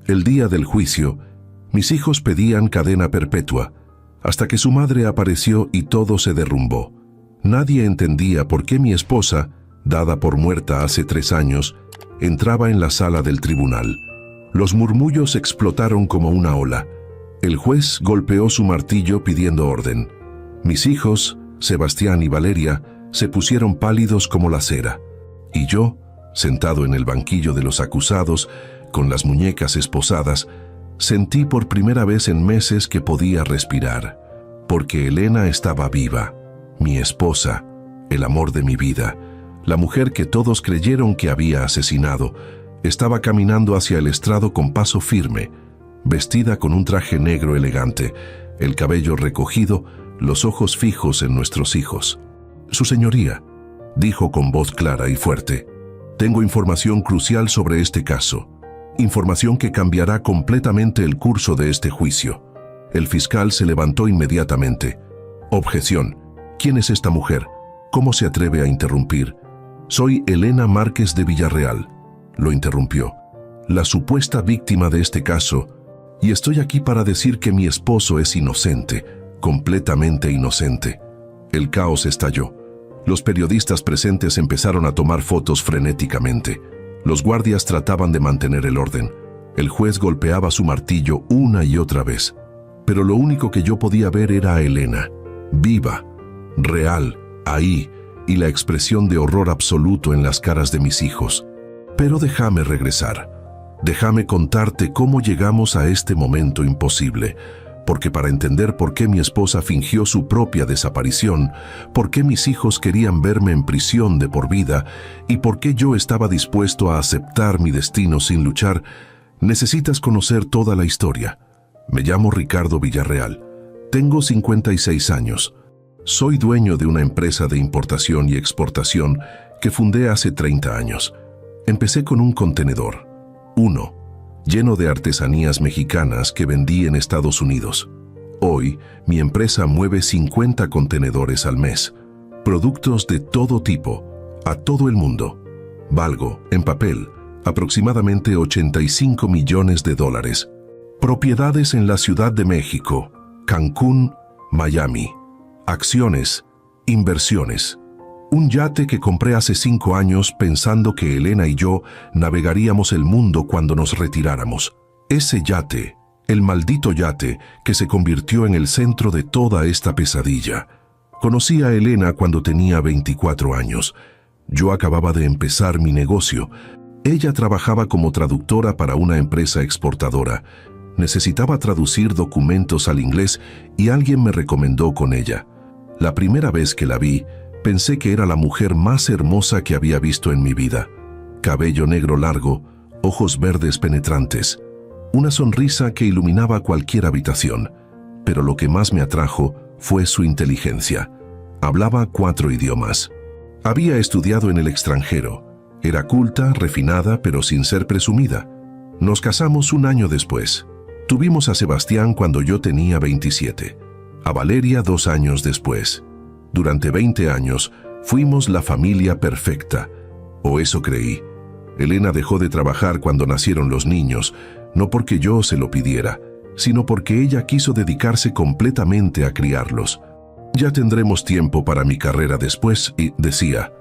El día del juicio, mis hijos pedían cadena perpetua, hasta que su madre apareció y todo se derrumbó. Nadie entendía por qué mi esposa, dada por muerta hace 3 años, entraba en la sala del tribunal. Los murmullos explotaron como una ola. El juez golpeó su martillo pidiendo orden. Mis hijos, Sebastián y Valeria, se pusieron pálidos como la cera. Y yo, sentado en el banquillo de los acusados, con las muñecas esposadas, sentí por primera vez en meses que podía respirar, porque Elena estaba viva, mi esposa, el amor de mi vida, la mujer que todos creyeron que había asesinado. Estaba caminando hacia el estrado con paso firme, vestida con un traje negro elegante, el cabello recogido, los ojos fijos en nuestros hijos. «Su señoría», dijo con voz clara y fuerte, «tengo información crucial sobre este caso, información que cambiará completamente el curso de este juicio». El fiscal se levantó inmediatamente. «Objeción. ¿Quién es esta mujer? ¿Cómo se atreve a interrumpir?» «Soy Elena Márquez de Villarreal», lo interrumpió, «la supuesta víctima de este caso, y estoy aquí para decir que mi esposo es inocente, completamente inocente». El caos estalló. Los periodistas presentes empezaron a tomar fotos frenéticamente. Los guardias trataban de mantener el orden. El juez golpeaba su martillo una y otra vez. Pero lo único que yo podía ver era a Elena, viva, real, ahí, y la expresión de horror absoluto en las caras de mis hijos. Pero déjame regresar. Déjame contarte cómo llegamos a este momento imposible, porque para entender por qué mi esposa fingió su propia desaparición, por qué mis hijos querían verme en prisión de por vida y por qué yo estaba dispuesto a aceptar mi destino sin luchar, necesitas conocer toda la historia. Me llamo Ricardo Villarreal. Tengo 56 años. Soy dueño de una empresa de importación y exportación que fundé hace 30 años. Empecé con un contenedor, uno, lleno de artesanías mexicanas que vendí en Estados Unidos. Hoy, mi empresa mueve 50 contenedores al mes, productos de todo tipo, a todo el mundo. Valgo, en papel, aproximadamente $85 millones. Propiedades en la Ciudad de México, Cancún, Miami. Acciones, inversiones. Un yate que compré hace 5 años pensando que Elena y yo navegaríamos el mundo cuando nos retiráramos. Ese yate, el maldito yate que se convirtió en el centro de toda esta pesadilla. Conocí a Elena cuando tenía 24 años. Yo acababa de empezar mi negocio. Ella trabajaba como traductora para una empresa exportadora. Necesitaba traducir documentos al inglés y alguien me recomendó con ella. La primera vez que la vi, pensé que era la mujer más hermosa que había visto en mi vida. Cabello negro largo, ojos verdes penetrantes, una sonrisa que iluminaba cualquier habitación. Pero lo que más me atrajo fue su inteligencia. Hablaba 4 idiomas. Había estudiado en el extranjero. Era culta, refinada, pero sin ser presumida. Nos casamos 1 año después. Tuvimos a Sebastián cuando yo tenía 27, a Valeria 2 años después. Durante 20 años fuimos la familia perfecta, o eso creí. Elena dejó de trabajar cuando nacieron los niños, no porque yo se lo pidiera, sino porque ella quiso dedicarse completamente a criarlos. Ya tendremos tiempo para mi carrera después y, decía,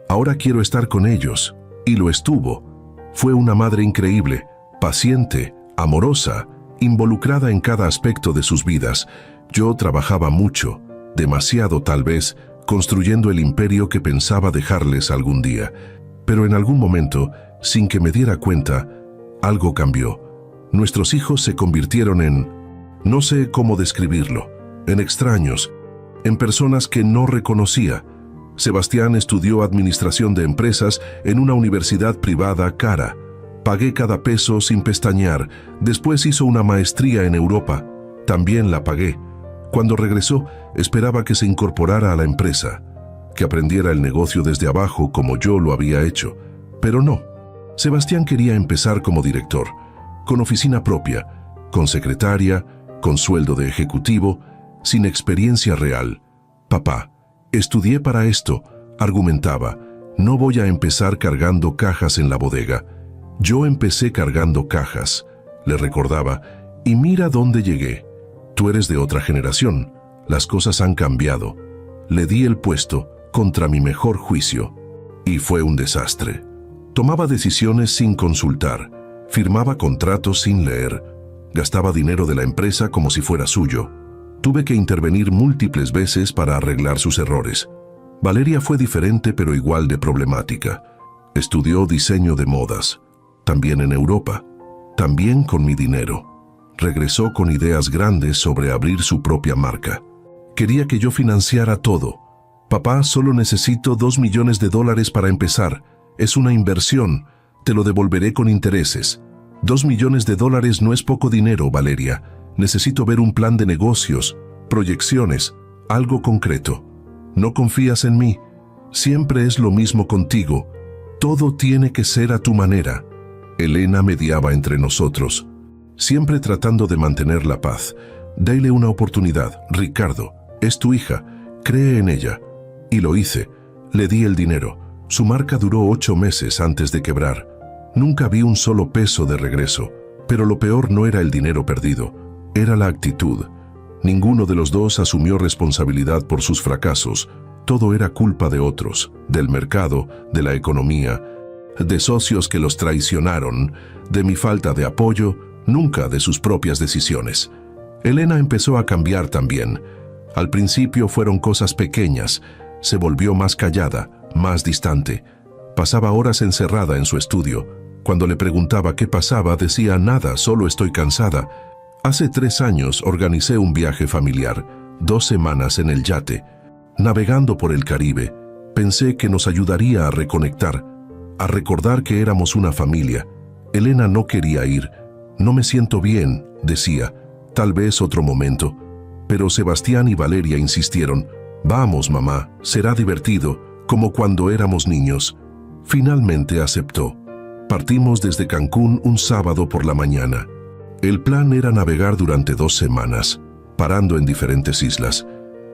ahora quiero estar con ellos, y lo estuvo. Fue una madre increíble, paciente, amorosa, involucrada en cada aspecto de sus vidas. Yo trabajaba mucho, demasiado tal vez, construyendo el imperio que pensaba dejarles algún día. Pero en algún momento, sin que me diera cuenta, algo cambió. Nuestros hijos se convirtieron en, no sé cómo describirlo, en extraños, en personas que no reconocía. Sebastián estudió administración de empresas en una universidad privada cara. Pagué cada peso sin pestañear. Después hizo una maestría en Europa. También la pagué. Cuando regresó, esperaba que se incorporara a la empresa, que aprendiera el negocio desde abajo como yo lo había hecho. Pero no. Sebastián quería empezar como director, con oficina propia, con secretaria, con sueldo de ejecutivo, sin experiencia real. Papá, estudié para esto, argumentaba. No voy a empezar cargando cajas en la bodega. Yo empecé cargando cajas. le recordaba, y mira dónde llegué. Tú eres de otra generación, las cosas han cambiado. Le di el puesto contra mi mejor juicio, y fue un desastre. Tomaba decisiones sin consultar, firmaba contratos sin leer, gastaba dinero de la empresa como si fuera suyo. Tuve que intervenir múltiples veces para arreglar sus errores. Valeria fue diferente pero igual de problemática. Estudió diseño de modas, también en Europa, también con mi dinero. Regresó con ideas grandes sobre abrir su propia marca. Quería que yo financiara todo. Papá, solo necesito $2 millones para empezar. Es una inversión, te lo devolveré con intereses. $2 millones no es poco dinero, Valeria. Necesito ver un plan de negocios, proyecciones, algo concreto. ¿No confías en mí? Siempre es lo mismo contigo. Todo tiene que ser a tu manera. Elena mediaba entre nosotros, siempre tratando de mantener la paz. Dale una oportunidad, Ricardo. Es tu hija. Cree en ella. Y lo hice. Le di el dinero. Su marca duró 8 meses antes de quebrar. Nunca vi un solo peso de regreso. Pero lo peor no era el dinero perdido. Era la actitud. Ninguno de los dos asumió responsabilidad por sus fracasos. Todo era culpa de otros, del mercado, de la economía, de socios que los traicionaron, de mi falta de apoyo, nunca de sus propias decisiones. Elena empezó a cambiar también. Al principio fueron cosas pequeñas. Se volvió más callada, más distante. Pasaba horas encerrada en su estudio. Cuando le preguntaba qué pasaba, decía nada, solo estoy cansada. Hace 3 años organicé un viaje familiar, 2 semanas en el yate. Navegando por el Caribe, pensé que nos ayudaría a reconectar, a recordar que éramos una familia. Elena no quería ir. No me siento bien, decía. Tal vez otro momento. Pero Sebastián y Valeria insistieron. Vamos, mamá, será divertido, como cuando éramos niños. Finalmente aceptó. Partimos desde Cancún un sábado por la mañana. El plan era navegar durante 2 semanas, parando en diferentes islas.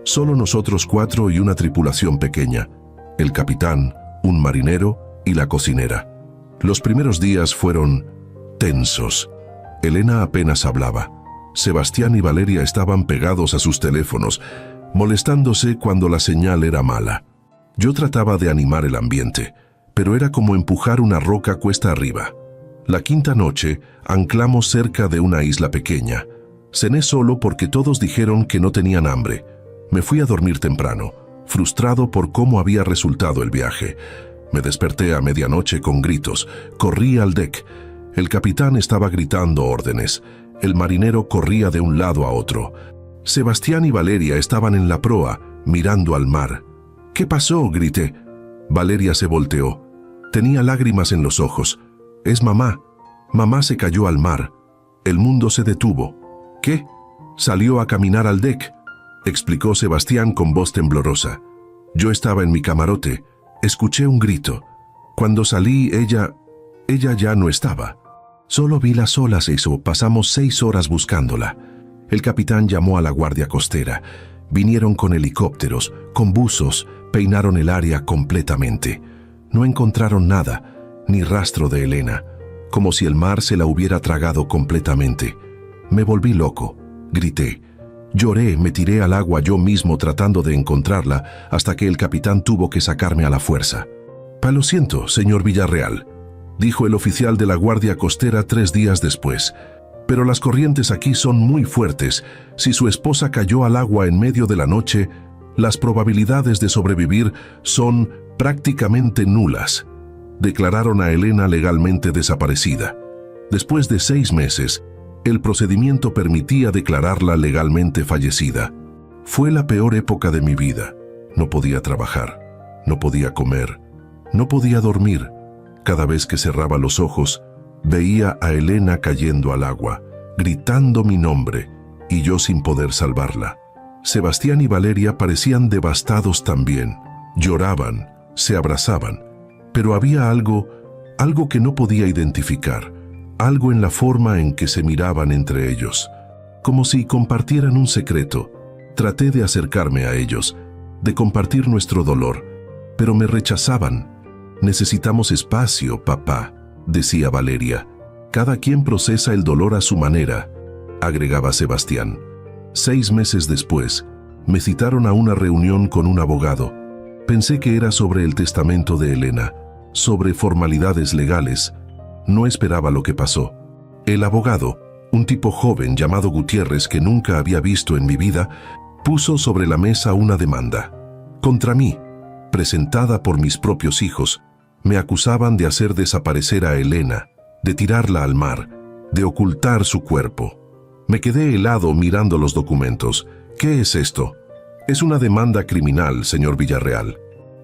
Solo nosotros 4 y una tripulación pequeña. El capitán, un marinero y la cocinera. Los primeros días fueron tensos. Elena apenas hablaba. Sebastián y Valeria estaban pegados a sus teléfonos, molestándose cuando la señal era mala. Yo trataba de animar el ambiente, pero era como empujar una roca cuesta arriba. La 5ª noche, anclamos cerca de una isla pequeña. Cené solo porque todos dijeron que no tenían hambre. Me fui a dormir temprano, frustrado por cómo había resultado el viaje. Me desperté a medianoche con gritos. Corrí al deck. El capitán estaba gritando órdenes. El marinero corría de un lado a otro. Sebastián y Valeria estaban en la proa, mirando al mar. ¿Qué pasó?, grité. Valeria se volteó. Tenía lágrimas en los ojos. Es mamá. Mamá se cayó al mar. El mundo se detuvo. ¿Qué? Salió a caminar al deck, explicó Sebastián con voz temblorosa. Yo estaba en mi camarote. Escuché un grito. Cuando salí, ella ya no estaba. Solo vi las olas y pasamos 6 horas buscándola. El capitán llamó a la guardia costera. Vinieron con helicópteros, con buzos, peinaron el área completamente. No encontraron nada, ni rastro de Elena, como si el mar se la hubiera tragado completamente. Me volví loco, grité. Lloré, me tiré al agua yo mismo tratando de encontrarla hasta que el capitán tuvo que sacarme a la fuerza. Lo siento, señor Villarreal, dijo el oficial de la guardia costera 3 días después. Pero las corrientes aquí son muy fuertes. Si su esposa cayó al agua en medio de la noche, las probabilidades de sobrevivir son prácticamente nulas. Declararon a Elena legalmente desaparecida. Después de 6 meses, el procedimiento permitía declararla legalmente fallecida. Fue la peor época de mi vida. No podía trabajar, no podía comer, no podía dormir. Cada vez que cerraba los ojos, veía a Elena cayendo al agua, gritando mi nombre, y yo sin poder salvarla. Sebastián y Valeria parecían devastados también. Lloraban, se abrazaban, pero había algo que no podía identificar, algo en la forma en que se miraban entre ellos, como si compartieran un secreto. Traté de acercarme a ellos, de compartir nuestro dolor, pero me rechazaban. Necesitamos espacio, papá, decía Valeria. Cada quien procesa el dolor a su manera, agregaba Sebastián. 6 meses después, me citaron a una reunión con un abogado. Pensé que era sobre el testamento de Elena, sobre formalidades legales. No esperaba lo que pasó. El abogado, un tipo joven llamado Gutiérrez que nunca había visto en mi vida, puso sobre la mesa una demanda. Contra mí, presentada por mis propios hijos, me acusaban de hacer desaparecer a Elena, de tirarla al mar, de ocultar su cuerpo. Me quedé helado mirando los documentos. ¿Qué es esto? Es una demanda criminal, señor Villarreal.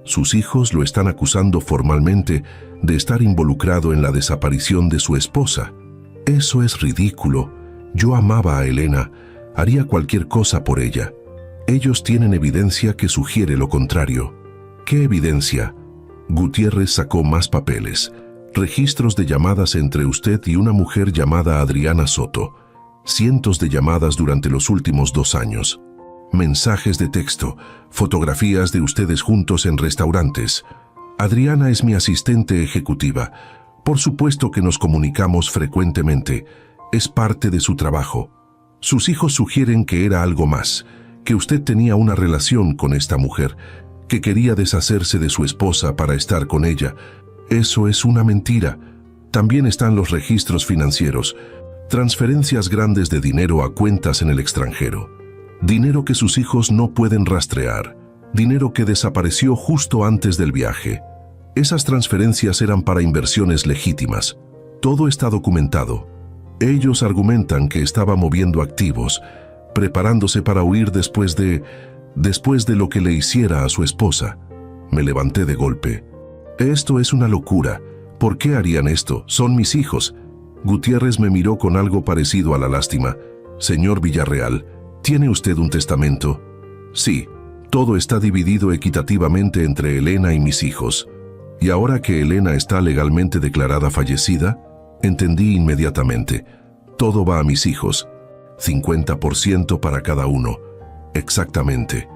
Sus hijos lo están acusando formalmente de estar involucrado en la desaparición de su esposa. Eso es ridículo. Yo amaba a Elena, haría cualquier cosa por ella. Ellos tienen evidencia que sugiere lo contrario. ¿Qué evidencia? Gutiérrez sacó más papeles. Registros de llamadas entre usted y una mujer llamada Adriana Soto. Cientos de llamadas durante los últimos 2 años. Mensajes de texto, fotografías de ustedes juntos en restaurantes. Adriana es mi asistente ejecutiva. Por supuesto que nos comunicamos frecuentemente. Es parte de su trabajo. Sus hijos sugieren que era algo más, que usted tenía una relación con esta mujer, que quería deshacerse de su esposa para estar con ella. Eso es una mentira. También están los registros financieros, transferencias grandes de dinero a cuentas en el extranjero. Dinero que sus hijos no pueden rastrear, dinero que desapareció justo antes del viaje. Esas transferencias eran para inversiones legítimas. Todo está documentado. Ellos argumentan que estaba moviendo activos, preparándose para huir después de lo que le hiciera a su esposa. Me levanté de golpe. Esto es una locura. ¿Por qué harían esto? Son mis hijos. Gutiérrez me miró con algo parecido a la lástima. Señor Villarreal, ¿tiene usted un testamento? Sí, todo está dividido equitativamente entre Elena y mis hijos. Y ahora que Elena está legalmente declarada fallecida, entendí inmediatamente. Todo va a mis hijos. 50% para cada uno. Exactamente.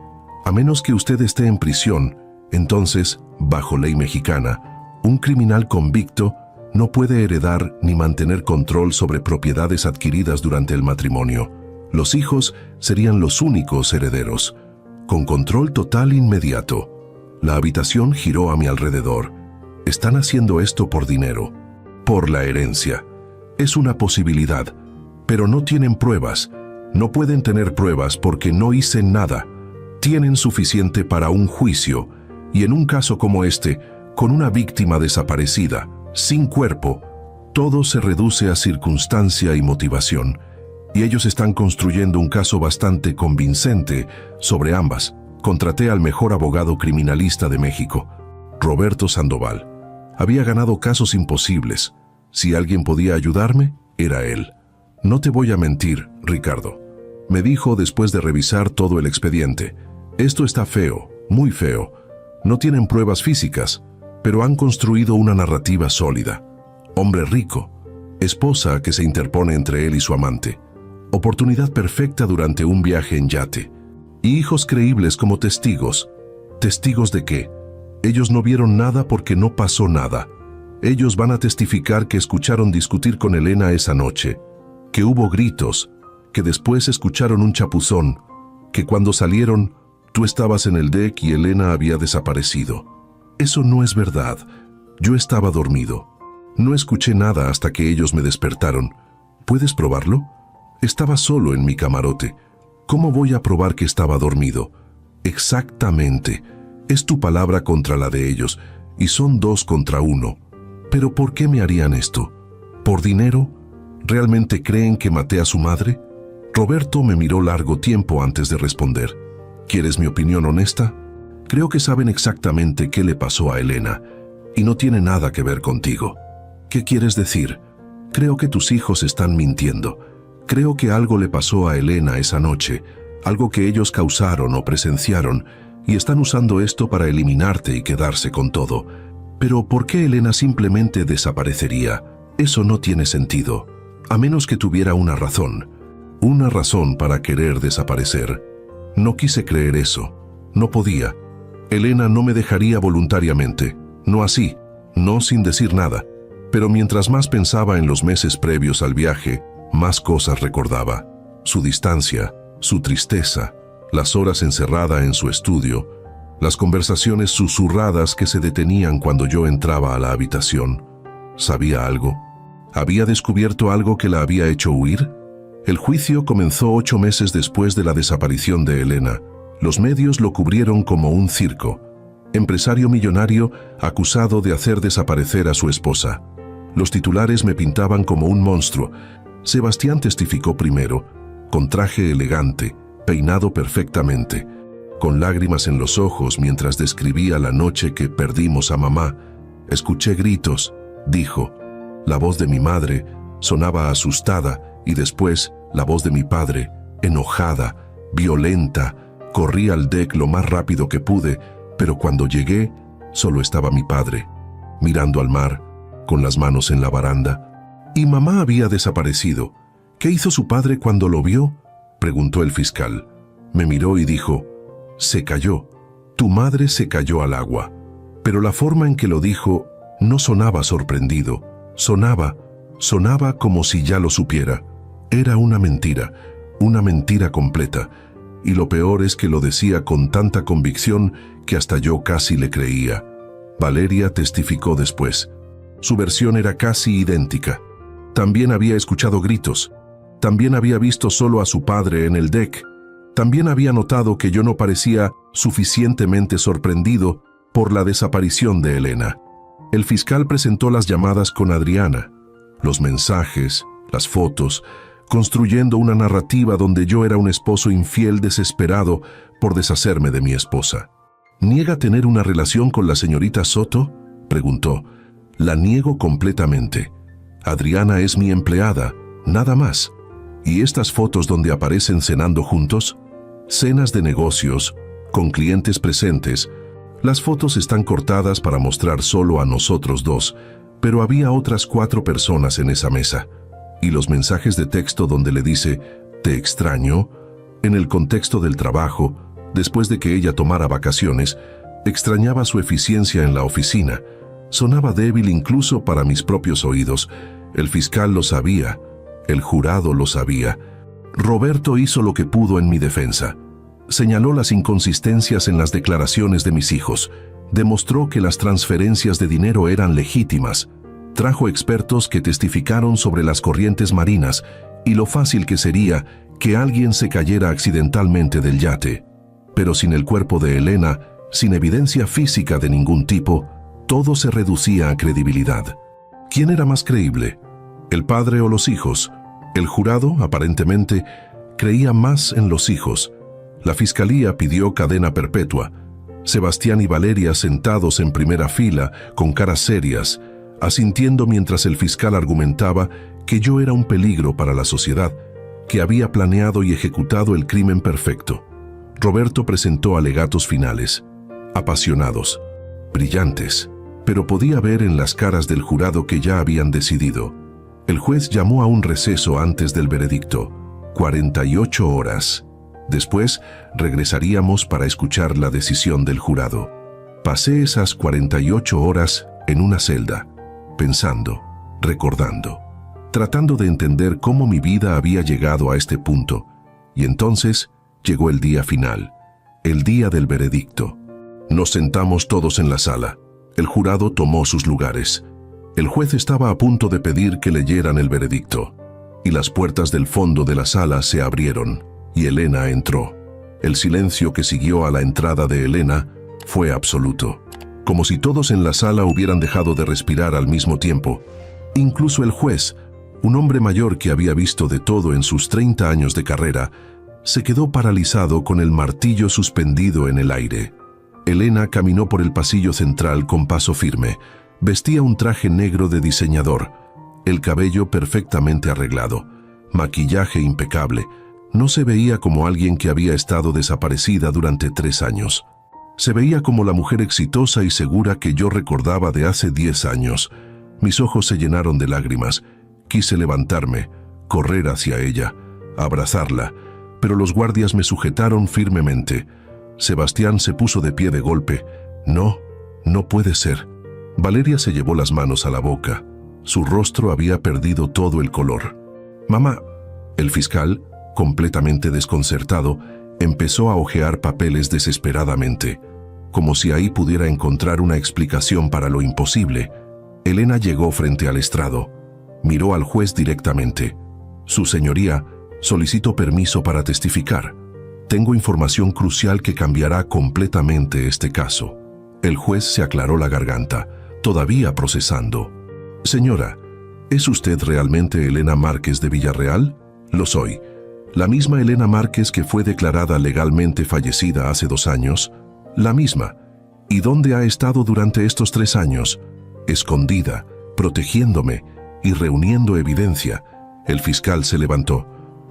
A menos que usted esté en prisión, entonces, bajo ley mexicana, un criminal convicto no puede heredar ni mantener control sobre propiedades adquiridas durante el matrimonio. Los hijos serían los únicos herederos, con control total inmediato. La habitación giró a mi alrededor. Están haciendo esto por dinero, por la herencia. Es una posibilidad, pero no tienen pruebas. No pueden tener pruebas porque no hice nada. Tienen suficiente para un juicio, y en un caso como este, con una víctima desaparecida, sin cuerpo, todo se reduce a circunstancia y motivación, y ellos están construyendo un caso bastante convincente sobre ambas. Contraté al mejor abogado criminalista de México, Roberto Sandoval. Había ganado casos imposibles. Si alguien podía ayudarme, era él. No te voy a mentir, Ricardo, me dijo después de revisar todo el expediente. Esto está feo, muy feo. No tienen pruebas físicas, pero han construido una narrativa sólida. Hombre rico, esposa que se interpone entre él y su amante, oportunidad perfecta durante un viaje en yate, y hijos creíbles como testigos. ¿Testigos de qué? Ellos no vieron nada porque no pasó nada. Ellos van a testificar que escucharon discutir con Elena esa noche, que hubo gritos, que después escucharon un chapuzón, que cuando salieron, tú estabas en el deck y Elena había desaparecido. Eso no es verdad. Yo estaba dormido. No escuché nada hasta que ellos me despertaron. ¿Puedes probarlo? Estaba solo en mi camarote. ¿Cómo voy a probar que estaba dormido? Exactamente. Es tu palabra contra la de ellos, y son 2 contra 1. ¿Pero por qué me harían esto? ¿Por dinero? ¿Realmente creen que maté a su madre? Roberto me miró largo tiempo antes de responder. ¿Quieres mi opinión honesta? Creo que saben exactamente qué le pasó a Elena, y no tiene nada que ver contigo. ¿Qué quieres decir? Creo que tus hijos están mintiendo. Creo que algo le pasó a Elena esa noche, algo que ellos causaron o presenciaron, y están usando esto para eliminarte y quedarse con todo. Pero ¿por qué Elena simplemente desaparecería? Eso no tiene sentido, a menos que tuviera una razón para querer desaparecer. No quise creer eso. No podía. Elena no me dejaría voluntariamente. No así, no sin decir nada. Pero mientras más pensaba en los meses previos al viaje, más cosas recordaba. Su distancia, su tristeza, las horas encerrada en su estudio, las conversaciones susurradas que se detenían cuando yo entraba a la habitación. ¿Sabía algo? ¿Había descubierto algo que la había hecho huir? El juicio comenzó 8 meses después de la desaparición de Elena. Los medios lo cubrieron como un circo. Empresario millonario acusado de hacer desaparecer a su esposa. Los titulares me pintaban como un monstruo. Sebastián testificó primero, con traje elegante, peinado perfectamente, con lágrimas en los ojos mientras describía la noche que perdimos a mamá. Escuché gritos, dijo. La voz de mi madre sonaba asustada y después la voz de mi padre, enojada, violenta. Corrí al deck lo más rápido que pude, pero cuando llegué, solo estaba mi padre, mirando al mar, con las manos en la baranda. Y mamá había desaparecido. ¿Qué hizo su padre cuando lo vio?, preguntó el fiscal. Me miró y dijo, se cayó. Tu madre se cayó al agua. Pero la forma en que lo dijo no sonaba sorprendido. Sonaba como si ya lo supiera. Era una mentira completa. Y lo peor es que lo decía con tanta convicción que hasta yo casi le creía. Valeria testificó después. Su versión era casi idéntica. También había escuchado gritos. También había visto solo a su padre en el deck. También había notado que yo no parecía suficientemente sorprendido por la desaparición de Elena. El fiscal presentó las llamadas con Adriana, los mensajes, las fotos, construyendo una narrativa donde yo era un esposo infiel desesperado por deshacerme de mi esposa. ¿Niega tener una relación con la señorita Soto?, preguntó. La niego completamente. Adriana es mi empleada, nada más. ¿Y estas fotos donde aparecen cenando juntos? Cenas de negocios, con clientes presentes. Las fotos están cortadas para mostrar solo a nosotros dos, pero había otras 4 personas en esa mesa. Y los mensajes de texto donde le dice, te extraño, en el contexto del trabajo, después de que ella tomara vacaciones, extrañaba su eficiencia en la oficina. Sonaba débil incluso para mis propios oídos. El fiscal lo sabía. El jurado lo sabía. Roberto hizo lo que pudo en mi defensa. Señaló las inconsistencias en las declaraciones de mis hijos. Demostró que las transferencias de dinero eran legítimas. Trajo expertos que testificaron sobre las corrientes marinas y lo fácil que sería que alguien se cayera accidentalmente del yate. Pero sin el cuerpo de Elena, sin evidencia física de ningún tipo, todo se reducía a credibilidad. ¿Quién era más creíble? ¿El padre o los hijos? El jurado, aparentemente, creía más en los hijos. La fiscalía pidió cadena perpetua. Sebastián y Valeria sentados en primera fila, con caras serias, asintiendo mientras el fiscal argumentaba que yo era un peligro para la sociedad, que había planeado y ejecutado el crimen perfecto. Roberto presentó alegatos finales, apasionados, brillantes, pero podía ver en las caras del jurado que ya habían decidido. El juez llamó a un receso antes del veredicto, 48 horas. Después regresaríamos para escuchar la decisión del jurado. Pasé esas 48 horas en una celda, pensando, recordando, tratando de entender cómo mi vida había llegado a este punto. Y entonces llegó el día final, el día del veredicto. Nos sentamos todos en la sala. El jurado tomó sus lugares. El juez estaba a punto de pedir que leyeran el veredicto, y las puertas del fondo de la sala se abrieron, y Elena entró. El silencio que siguió a la entrada de Elena fue absoluto, como si todos en la sala hubieran dejado de respirar al mismo tiempo. Incluso el juez, un hombre mayor que había visto de todo en sus 30 años de carrera, se quedó paralizado con el martillo suspendido en el aire. Elena caminó por el pasillo central con paso firme. Vestía un traje negro de diseñador, el cabello perfectamente arreglado, maquillaje impecable. No se veía como alguien que había estado desaparecida durante 3 años. Se veía como la mujer exitosa y segura que yo recordaba de hace 10 años. Mis ojos se llenaron de lágrimas. Quise levantarme, correr hacia ella, abrazarla, pero los guardias me sujetaron firmemente. Sebastián se puso de pie de golpe. No puede ser. Valeria se llevó las manos a la boca. Su rostro había perdido todo el color. «Mamá». El fiscal, completamente desconcertado, empezó a hojear papeles desesperadamente, como si ahí pudiera encontrar una explicación para lo imposible. Elena llegó frente al estrado. Miró al juez directamente. «Su señoría, solicito permiso para testificar. Tengo información crucial que cambiará completamente este caso». El juez se aclaró la garganta, todavía procesando. «Señora, ¿es usted realmente Elena Márquez de Villarreal?» «Lo soy. La misma Elena Márquez que fue declarada legalmente fallecida hace 2 años. La misma. ¿Y dónde ha estado durante estos 3 años? Escondida, protegiéndome y reuniendo evidencia». El fiscal se levantó.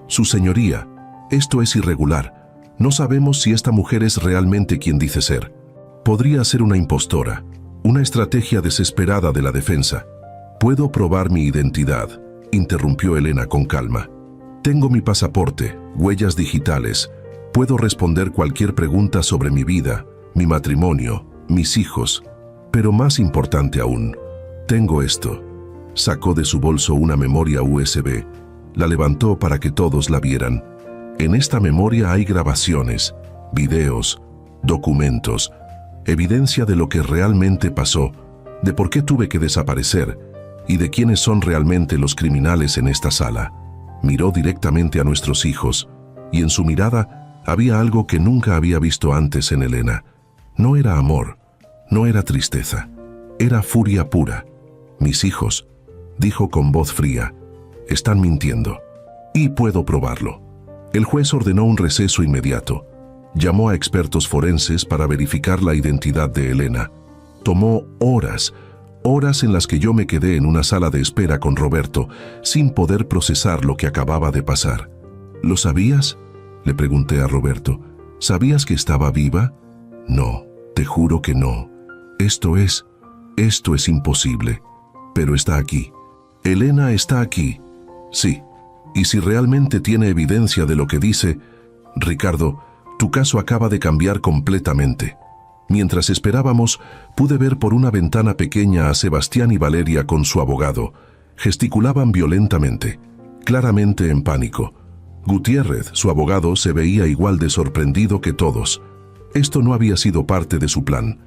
«Su señoría, esto es irregular. No sabemos si esta mujer es realmente quien dice ser. Podría ser una impostora, una estrategia desesperada de la defensa». «Puedo probar mi identidad», interrumpió Elena con calma. «Tengo mi pasaporte, huellas digitales. Puedo responder cualquier pregunta sobre mi vida, mi matrimonio, mis hijos. Pero más importante aún, tengo esto». Sacó de su bolso una memoria USB. La levantó para que todos la vieran. En esta memoria hay grabaciones, videos, documentos, evidencia de lo que realmente pasó, de por qué tuve que desaparecer y de quiénes son realmente los criminales en esta sala. Miró directamente a nuestros hijos, y en su mirada había algo que nunca había visto antes en Elena. No era amor, no era tristeza, era furia pura. «Mis hijos», dijo con voz fría, «están mintiendo. Y puedo probarlo». El juez ordenó un receso inmediato. Llamó a expertos forenses para verificar la identidad de Elena. Tomó horas en las que yo me quedé en una sala de espera con Roberto, sin poder procesar lo que acababa de pasar. «¿Lo sabías?», le pregunté a Roberto. «¿Sabías que estaba viva?». «No, te juro que no. Esto es imposible. Pero está aquí. Elena está aquí». «Sí. Y si realmente tiene evidencia de lo que dice, Ricardo, tu caso acaba de cambiar completamente». Mientras esperábamos, pude ver por una ventana pequeña a Sebastián y Valeria con su abogado. Gesticulaban violentamente, claramente en pánico. Gutiérrez, su abogado, se veía igual de sorprendido que todos. Esto no había sido parte de su plan.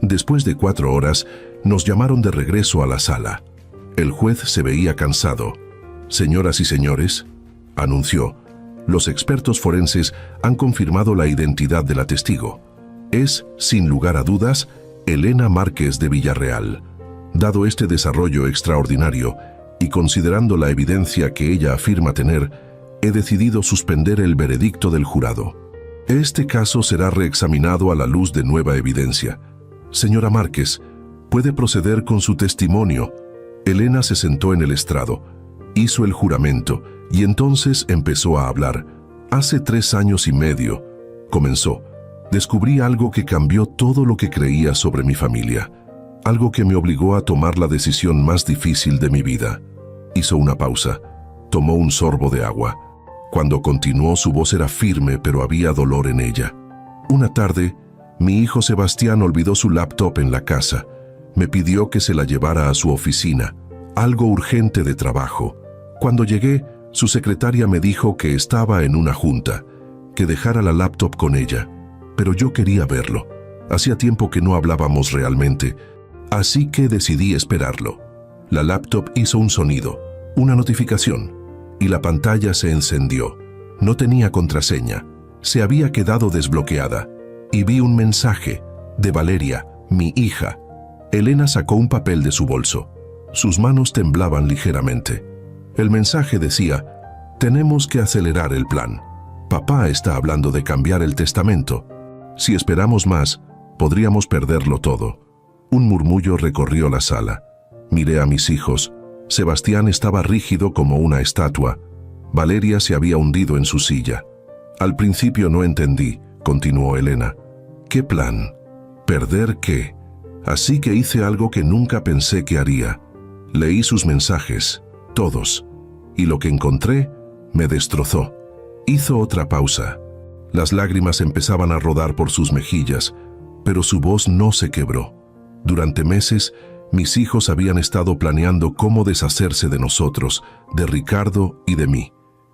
Después de 4 horas, nos llamaron de regreso a la sala. El juez se veía cansado. «Señoras y señores», anunció, «los expertos forenses han confirmado la identidad de la testigo. Es, sin lugar a dudas, Elena Márquez de Villarreal. Dado este desarrollo extraordinario, y considerando la evidencia que ella afirma tener, he decidido suspender el veredicto del jurado. Este caso será reexaminado a la luz de nueva evidencia. Señora Márquez, puede proceder con su testimonio». Elena se sentó en el estrado, hizo el juramento y entonces empezó a hablar. «Hace 3 años y medio», comenzó, «descubrí algo que cambió todo lo que creía sobre mi familia. Algo que me obligó a tomar la decisión más difícil de mi vida». Hizo una pausa. Tomó un sorbo de agua. Cuando continuó, su voz era firme, pero había dolor en ella. «Una tarde, mi hijo Sebastián olvidó su laptop en la casa. Me pidió que se la llevara a su oficina, algo urgente de trabajo. Cuando llegué, su secretaria me dijo que estaba en una junta, que dejara la laptop con ella. Pero yo quería verlo. Hacía tiempo que no hablábamos realmente, así que decidí esperarlo. La laptop hizo un sonido, una notificación, y la pantalla se encendió. No tenía contraseña, se había quedado desbloqueada, y vi un mensaje de Valeria, mi hija. Elena sacó un papel de su bolso. Sus manos temblaban ligeramente. El mensaje decía: «Tenemos que acelerar el plan. Papá está hablando de cambiar el testamento. Si esperamos más, podríamos perderlo todo». Un murmullo recorrió la sala. Miré a mis hijos. Sebastián estaba rígido como una estatua. Valeria se había hundido en su silla. «Al principio no entendí», continuó Elena. «¿Qué plan? ¿Perder qué? Así que hice algo que nunca pensé que haría. Leí sus mensajes, todos, y lo que encontré me destrozó». Hizo otra pausa. Las lágrimas empezaban a rodar por sus mejillas, pero su voz no se quebró. «Durante meses, Mis hijos habían estado planeando cómo deshacerse de nosotros, de Ricardo y de mí.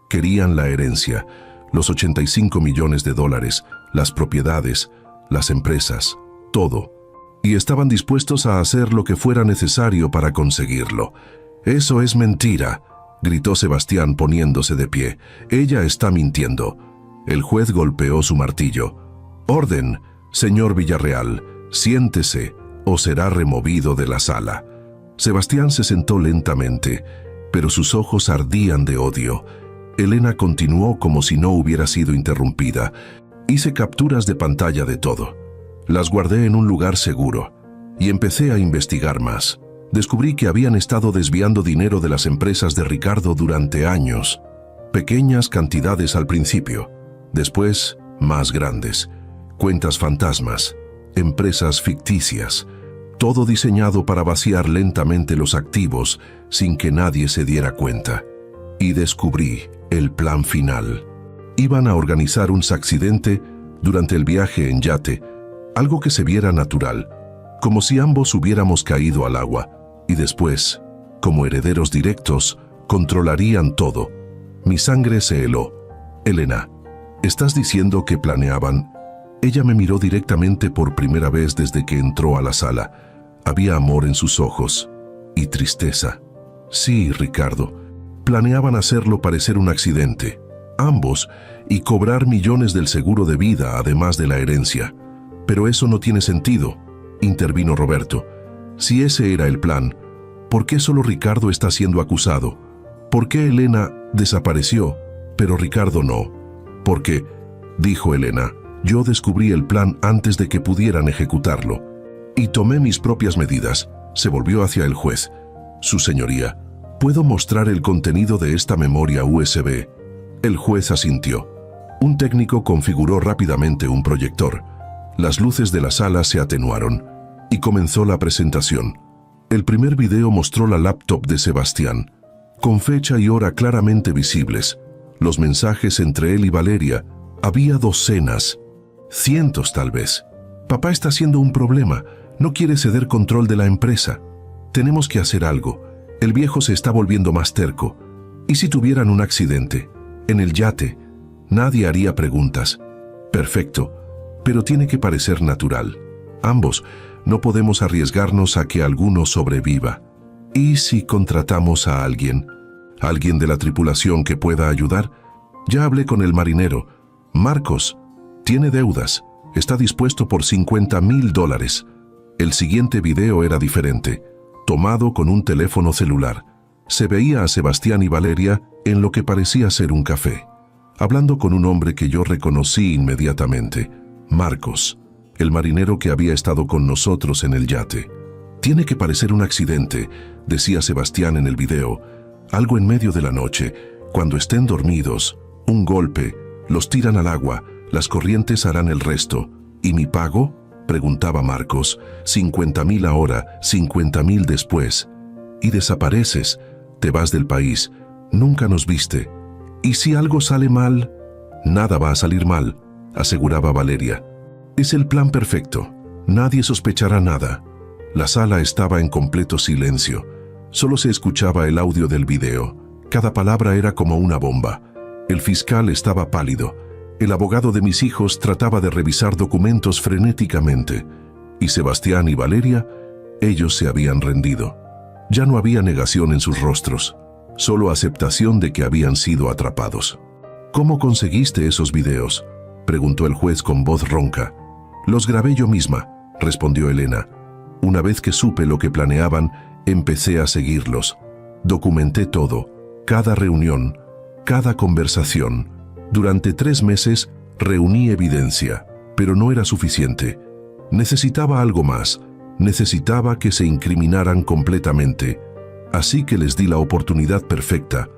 Querían la herencia, los 85 millones de dólares, las propiedades, las empresas, todo. Y estaban dispuestos a hacer lo que fuera necesario para conseguirlo. «Eso es mentira», gritó Sebastián poniéndose de pie. «Ella está mintiendo». El juez golpeó su martillo. «Orden, señor Villarreal, siéntese o será removido de la sala». Sebastián se sentó lentamente, pero sus ojos ardían de odio. Elena continuó como si no hubiera sido interrumpida. «Hice capturas de pantalla de todo. Las guardé en un lugar seguro y empecé a investigar más. Descubrí que habían estado desviando dinero de las empresas de Ricardo durante años. Pequeñas cantidades al principio, después más grandes. Cuentas fantasmas, empresas ficticias, todo diseñado para vaciar lentamente los activos sin que nadie se diera cuenta. Y descubrí el plan final. Iban a organizar un accidente durante el viaje en yate, algo que se viera natural, como si ambos hubiéramos caído al agua, y después, como herederos directos, controlarían todo. Mi sangre se heló. «Elena, ¿estás diciendo que planeaban?» Ella me miró directamente por primera vez desde que entró a la sala. Había amor en sus ojos y tristeza. «Sí, Ricardo, planeaban hacerlo parecer un accidente, ambos, y cobrar millones del seguro de vida además de la herencia. Pero eso no tiene sentido», intervino Roberto. «Si ese era el plan, ¿por qué solo Ricardo está siendo acusado? ¿Por qué Elena desapareció, pero Ricardo no?» «Porque», dijo Elena, «yo descubrí el plan antes de que pudieran ejecutarlo. Y tomé mis propias medidas». Se volvió hacia el juez. «Su señoría, ¿puedo mostrar el contenido de esta memoria USB?» El juez asintió. Un técnico configuró rápidamente un proyector. Las luces de la sala se atenuaron y comenzó la presentación. El primer video mostró la laptop de Sebastián, con fecha y hora claramente visibles. Los mensajes entre él y Valeria, había docenas, cientos tal vez. «Papá está siendo un problema, no quiere ceder control de la empresa. Tenemos que hacer algo. El viejo se está volviendo más terco. ¿Y si tuvieran un accidente? En el yate, nadie haría preguntas. Perfecto, pero tiene que parecer natural. Ambos, no podemos arriesgarnos a que alguno sobreviva. ¿Y si contratamos a alguien? ¿Alguien de la tripulación que pueda ayudar? Ya hablé con el marinero. Marcos, tiene deudas. Está dispuesto por $50,000. El siguiente video era diferente, tomado con un teléfono celular. Se veía a Sebastián y Valeria en lo que parecía ser un café, hablando con un hombre que yo reconocí inmediatamente, Marcos, el marinero que había estado con nosotros en el yate. «Tiene que parecer un accidente», decía Sebastián en el video. «Algo en medio de la noche, cuando estén dormidos, un golpe, los tiran al agua, las corrientes harán el resto. ¿Y mi pago?», preguntaba Marcos. «50,000 ahora, 50,000 después. Y desapareces, te vas del país, nunca nos viste. ¿Y si algo sale mal?» «Nada va a salir mal», aseguraba Valeria. «Es el plan perfecto, nadie sospechará nada». La sala estaba en completo silencio. Solo se escuchaba el audio del video. Cada palabra era como una bomba. El fiscal estaba pálido. El abogado de mis hijos trataba de revisar documentos frenéticamente. Y Sebastián y Valeria, ellos se habían rendido. Ya no había negación en sus rostros, solo aceptación de que habían sido atrapados. «¿Cómo conseguiste esos videos?», preguntó el juez con voz ronca. «Los grabé yo misma», respondió Elena. «Una vez que supe lo que planeaban, empecé a seguirlos. Documenté todo, cada reunión, cada conversación. Durante 3 meses reuní evidencia, pero no era suficiente. Necesitaba algo más. Necesitaba que se incriminaran completamente. Así que les di la oportunidad perfecta.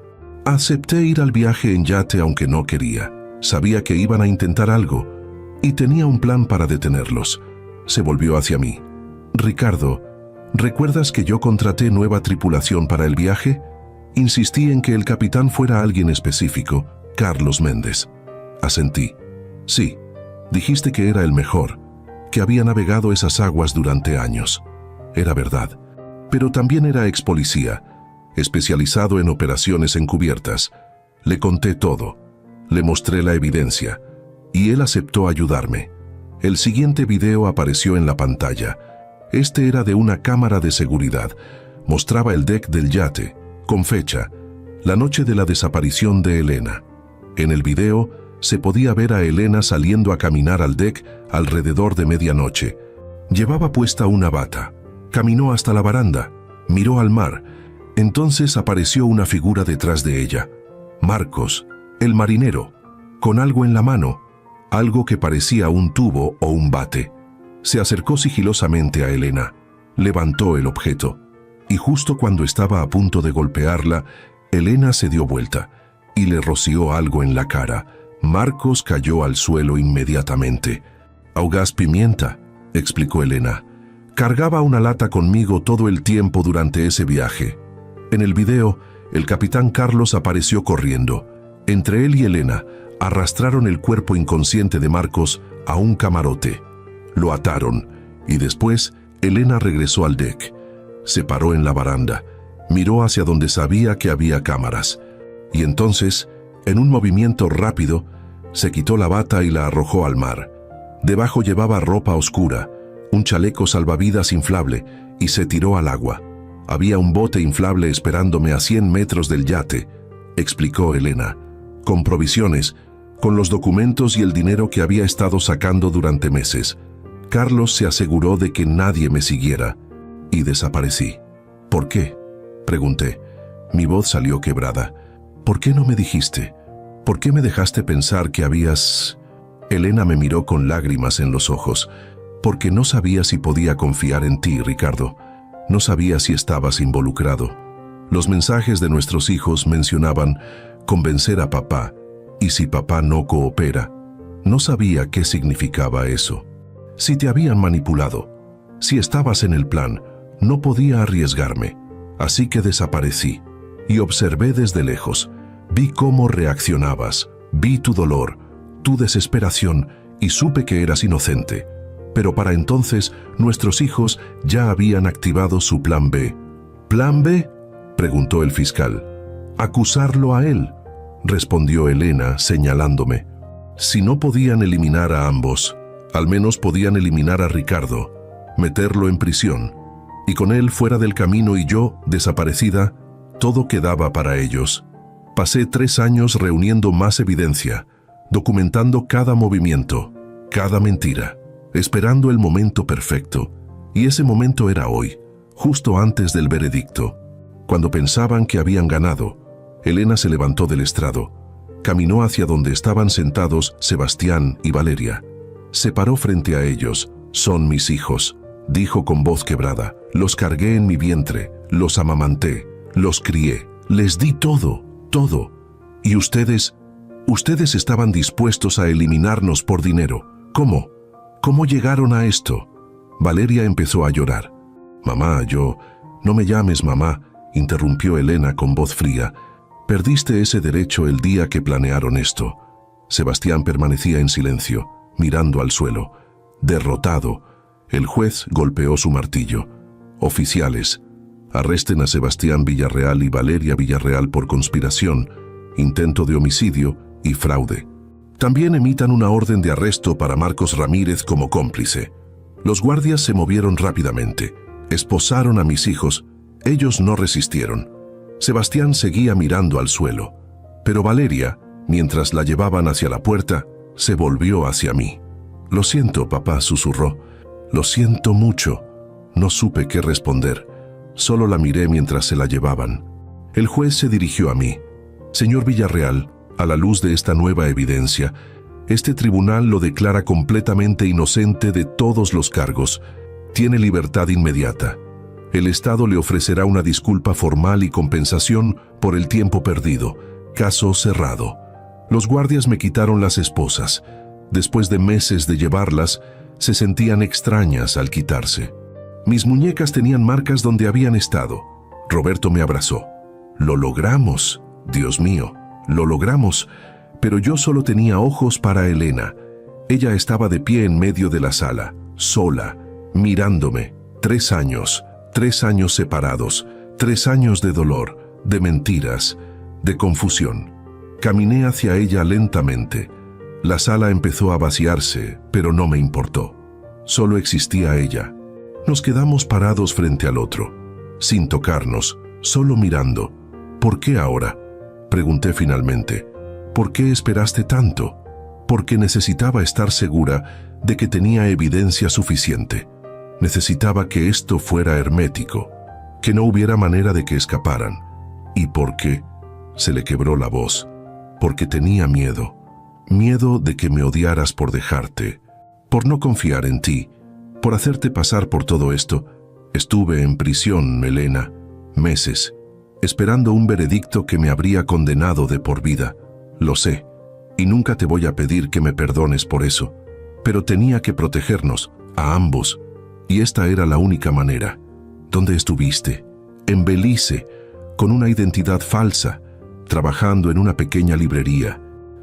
Acepté ir al viaje en yate aunque no quería. Sabía que iban a intentar algo y tenía un plan para detenerlos». Se volvió hacia mí. «Ricardo, ¿recuerdas que yo contraté nueva tripulación para el viaje? Insistí en que el capitán fuera alguien específico, Carlos Méndez». Asentí. «Sí, dijiste que era el mejor, que había navegado esas aguas durante años». Era verdad. pero también era ex policía, especializado en operaciones encubiertas. Le conté todo, le mostré la evidencia, y él aceptó ayudarme. El siguiente video apareció en la pantalla. Este era de una cámara de seguridad. Mostraba el deck del yate, con fecha, la noche de la desaparición de Elena. En el video se podía ver a Elena saliendo a caminar al deck alrededor de medianoche. Llevaba puesta una bata. Caminó hasta la baranda, miró al mar. Entonces apareció una figura detrás de ella. Marcos, el marinero, con algo en la mano, algo que parecía un tubo o un bate. Se acercó sigilosamente a Elena, levantó el objeto, y justo cuando estaba a punto de golpearla, Elena se dio vuelta y le roció algo en la cara. Marcos cayó al suelo inmediatamente. «Augás pimienta», explicó Elena. «Cargaba una lata conmigo todo el tiempo durante ese viaje». En el video, el capitán Carlos apareció corriendo. Entre él y Elena, arrastraron el cuerpo inconsciente de Marcos a un camarote. Lo ataron, y después Elena regresó al deck. Se paró en la baranda, miró hacia donde sabía que había cámaras. Y entonces, en un movimiento rápido, se quitó la bata y la arrojó al mar. Debajo llevaba ropa oscura, un chaleco salvavidas inflable, y se tiró al agua. «Había un bote inflable esperándome a 100 metros del yate», explicó Elena, «con provisiones, con los documentos y el dinero que había estado sacando durante meses. Carlos se aseguró de que nadie me siguiera, y desaparecí». «¿Por qué?», pregunté. Mi voz salió quebrada. «¿Por qué no me dijiste? ¿Por qué me dejaste pensar que habías...?» Elena me miró con lágrimas en los ojos. «Porque no sabía si podía confiar en ti, Ricardo. No sabía si estabas involucrado. Los mensajes de nuestros hijos mencionaban convencer a papá, y si papá no coopera, no sabía qué significaba eso. Si te habían manipulado, si estabas en el plan, no podía arriesgarme, así que desaparecí y observé desde lejos. Vi cómo reaccionabas, vi tu dolor, tu desesperación y supe que eras inocente. Pero para entonces nuestros hijos ya habían activado su plan B». «¿Plan B?», preguntó el fiscal. «Acusarlo a él», respondió Elena señalándome. «Si no podían eliminar a ambos, al menos podían eliminar a Ricardo, meterlo en prisión, y con él fuera del camino y yo desaparecida, todo quedaba para ellos. Pasé 3 años reuniendo más evidencia, documentando cada movimiento, cada mentira, esperando el momento perfecto, y ese momento era hoy, justo antes del veredicto. Cuando pensaban que habían ganado, Elena se levantó del estrado, caminó hacia donde estaban sentados Sebastián y Valeria. Se paró frente a ellos. «Son mis hijos», dijo con voz quebrada. «Los cargué en mi vientre, los amamanté, los crié, les di todo, todo. Y ustedes estaban dispuestos a eliminarnos por dinero. ¿Cómo? ¿Cómo llegaron a esto?». Valeria empezó a llorar. «Mamá, no me llames mamá», interrumpió Elena con voz fría. «Perdiste ese derecho el día que planearon esto». Sebastián permanecía en silencio, mirando al suelo. Derrotado, el juez golpeó su martillo. «Oficiales, arresten a Sebastián Villarreal y Valeria Villarreal por conspiración, intento de homicidio y fraude. También emitan una orden de arresto para Marcos Ramírez como cómplice». Los guardias se movieron rápidamente. Esposaron a mis hijos. Ellos no resistieron. Sebastián seguía mirando al suelo. Pero Valeria, mientras la llevaban hacia la puerta, se volvió hacia mí. «Lo siento, papá», susurró. «Lo siento mucho». No supe qué responder. Solo la miré mientras se la llevaban. El juez se dirigió a mí. «Señor Villarreal, a la luz de esta nueva evidencia, este tribunal lo declara completamente inocente de todos los cargos. Tiene libertad inmediata. El Estado le ofrecerá una disculpa formal y compensación por el tiempo perdido. Caso cerrado». Los guardias me quitaron las esposas. Después de meses de llevarlas, se sentían extrañas al quitarse. Mis muñecas tenían marcas donde habían estado. Roberto me abrazó. «Lo logramos, Dios mío, lo logramos». Pero yo solo tenía ojos para Elena. Ella estaba de pie en medio de la sala, sola, mirándome. 3 años, 3 años separados, 3 años de dolor, de mentiras, de confusión. Caminé hacia ella lentamente. La sala empezó a vaciarse, pero no me importó. Solo existía ella. Nos quedamos parados frente al otro, sin tocarnos, solo mirando. ¿Por qué ahora?, pregunté finalmente. ¿Por qué esperaste tanto? Porque necesitaba estar segura de que tenía evidencia suficiente. Necesitaba que esto fuera hermético, que no hubiera manera de que escaparan. ¿Y por qué? Se le quebró la voz. Porque tenía miedo. Miedo de que me odiaras por dejarte, por no confiar en ti, por hacerte pasar por todo esto. Estuve en prisión, Elena, meses, esperando un veredicto que me habría condenado de por vida. Lo sé, y nunca te voy a pedir que me perdones por eso, pero tenía que protegernos, a ambos, y esta era la única manera. ¿Dónde estuviste? En Belice, con una identidad falsa, trabajando en una pequeña librería,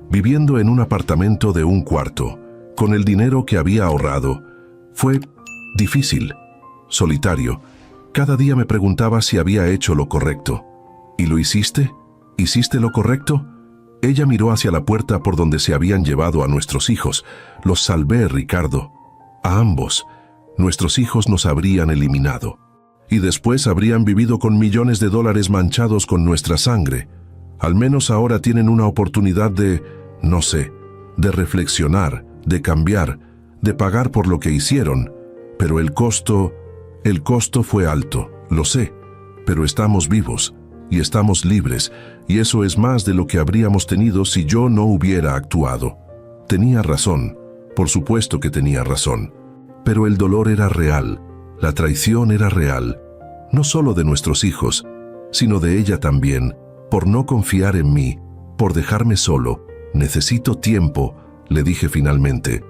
viviendo en un apartamento de 1 cuarto, con el dinero que había ahorrado. Fue difícil, solitario. Cada día me preguntaba si había hecho lo correcto. ¿Y lo hiciste? ¿Hiciste lo correcto? Ella miró hacia la puerta por donde se habían llevado a nuestros hijos. Los salvé, Ricardo. A ambos. Nuestros hijos nos habrían eliminado. Y después habrían vivido con millones de dólares manchados con nuestra sangre. Al menos ahora tienen una oportunidad de, no sé, de reflexionar, de cambiar, de pagar por lo que hicieron. Pero el costo fue alto, lo sé, pero estamos vivos y estamos libres, y eso es más de lo que habríamos tenido si yo no hubiera actuado. Tenía razón, por supuesto que tenía razón, pero el dolor era real, la traición era real, no solo de nuestros hijos, sino de ella también, por no confiar en mí, por dejarme solo. Necesito tiempo, le dije finalmente,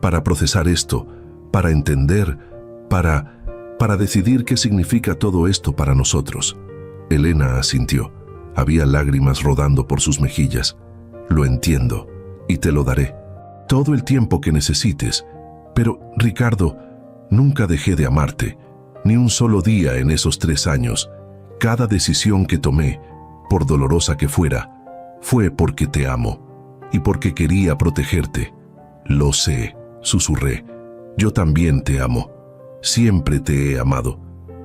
para procesar esto, para entender, para decidir qué significa todo esto para nosotros. Elena asintió. Había lágrimas rodando por sus mejillas. Lo entiendo, y te lo daré. Todo el tiempo que necesites. Pero, Ricardo, nunca dejé de amarte, ni un solo día en esos 3 años. Cada decisión que tomé, por dolorosa que fuera, fue porque te amo, y porque quería protegerte. Lo sé, susurré. Yo también te amo. Siempre te he amado.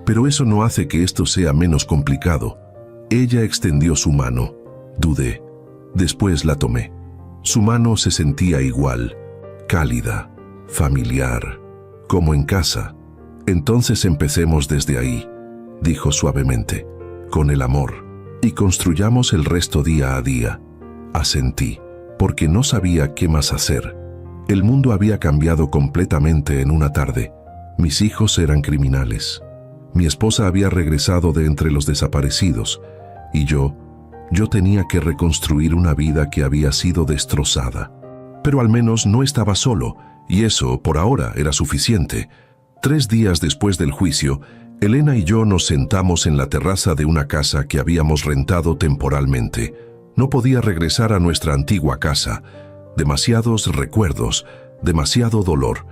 Pero eso no hace que esto sea menos complicado. Ella extendió su mano. Dudé. Después la tomé. Su mano se sentía igual, cálida, familiar, como en casa. Entonces empecemos desde ahí, dijo suavemente, con el amor, y construyamos el resto día a día. Asentí, porque no sabía qué más hacer. El mundo había cambiado completamente en una tarde. Mis hijos eran criminales. Mi esposa había regresado de entre los desaparecidos, y yo tenía que reconstruir una vida que había sido destrozada. Pero al menos no estaba solo, y eso, por ahora, era suficiente. 3 días después del juicio, Elena y yo nos sentamos en la terraza de una casa que habíamos rentado temporalmente. No podía regresar a nuestra antigua casa. Demasiados recuerdos, demasiado dolor.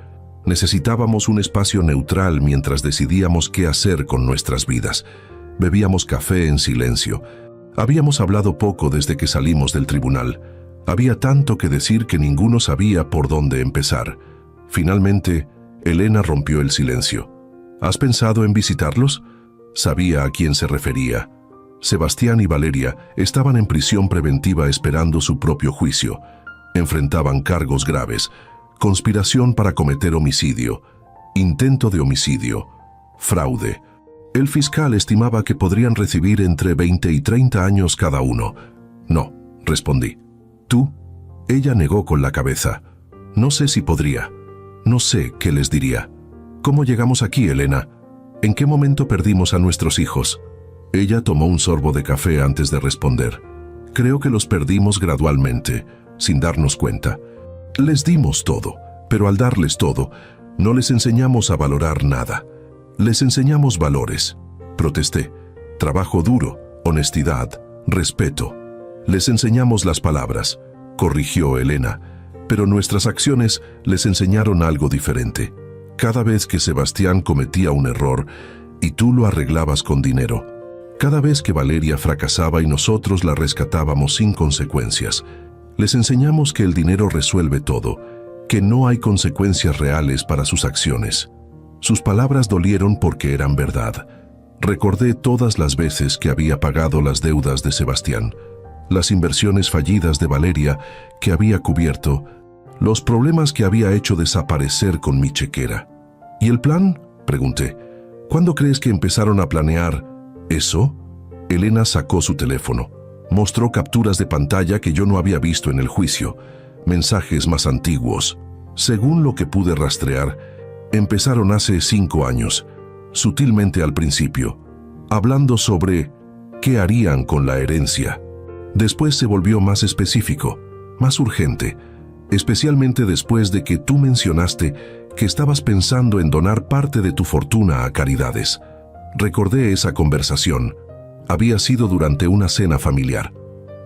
Necesitábamos un espacio neutral mientras decidíamos qué hacer con nuestras vidas. Bebíamos café en silencio. Habíamos hablado poco desde que salimos del tribunal. Había tanto que decir que ninguno sabía por dónde empezar. Finalmente, Elena rompió el silencio. ¿Has pensado en visitarlos? Sabía a quién se refería. Sebastián y Valeria estaban en prisión preventiva esperando su propio juicio. Enfrentaban cargos graves: conspiración para cometer homicidio, intento de homicidio, fraude. El fiscal estimaba que podrían recibir entre 20 y 30 años cada uno. No, respondí. ¿Tú? Ella negó con la cabeza. No sé si podría. No sé qué les diría. ¿Cómo llegamos aquí, Elena? ¿En qué momento perdimos a nuestros hijos? Ella tomó un sorbo de café antes de responder. Creo que los perdimos gradualmente, sin darnos cuenta. Les dimos todo, pero al darles todo, no les enseñamos a valorar nada. Les enseñamos valores. Protesté. Trabajo duro, honestidad, respeto. Les enseñamos las palabras, corrigió Elena, pero nuestras acciones les enseñaron algo diferente. Cada vez que Sebastián cometía un error, y tú lo arreglabas con dinero. Cada vez que Valeria fracasaba y nosotros la rescatábamos sin consecuencias, les enseñamos que el dinero resuelve todo, que no hay consecuencias reales para sus acciones. Sus palabras dolieron porque eran verdad. Recordé todas las veces que había pagado las deudas de Sebastián, las inversiones fallidas de Valeria que había cubierto, los problemas que había hecho desaparecer con mi chequera. ¿Y el plan?, pregunté. ¿Cuándo crees que empezaron a planear eso? Elena sacó su teléfono. Mostró capturas de pantalla que yo no había visto en el juicio, mensajes más antiguos. Según lo que pude rastrear, empezaron hace 5 años, sutilmente al principio, hablando sobre qué harían con la herencia. Después se volvió más específico, más urgente, especialmente después de que tú mencionaste que estabas pensando en donar parte de tu fortuna a caridades. Recordé esa conversación. Había sido durante una cena familiar.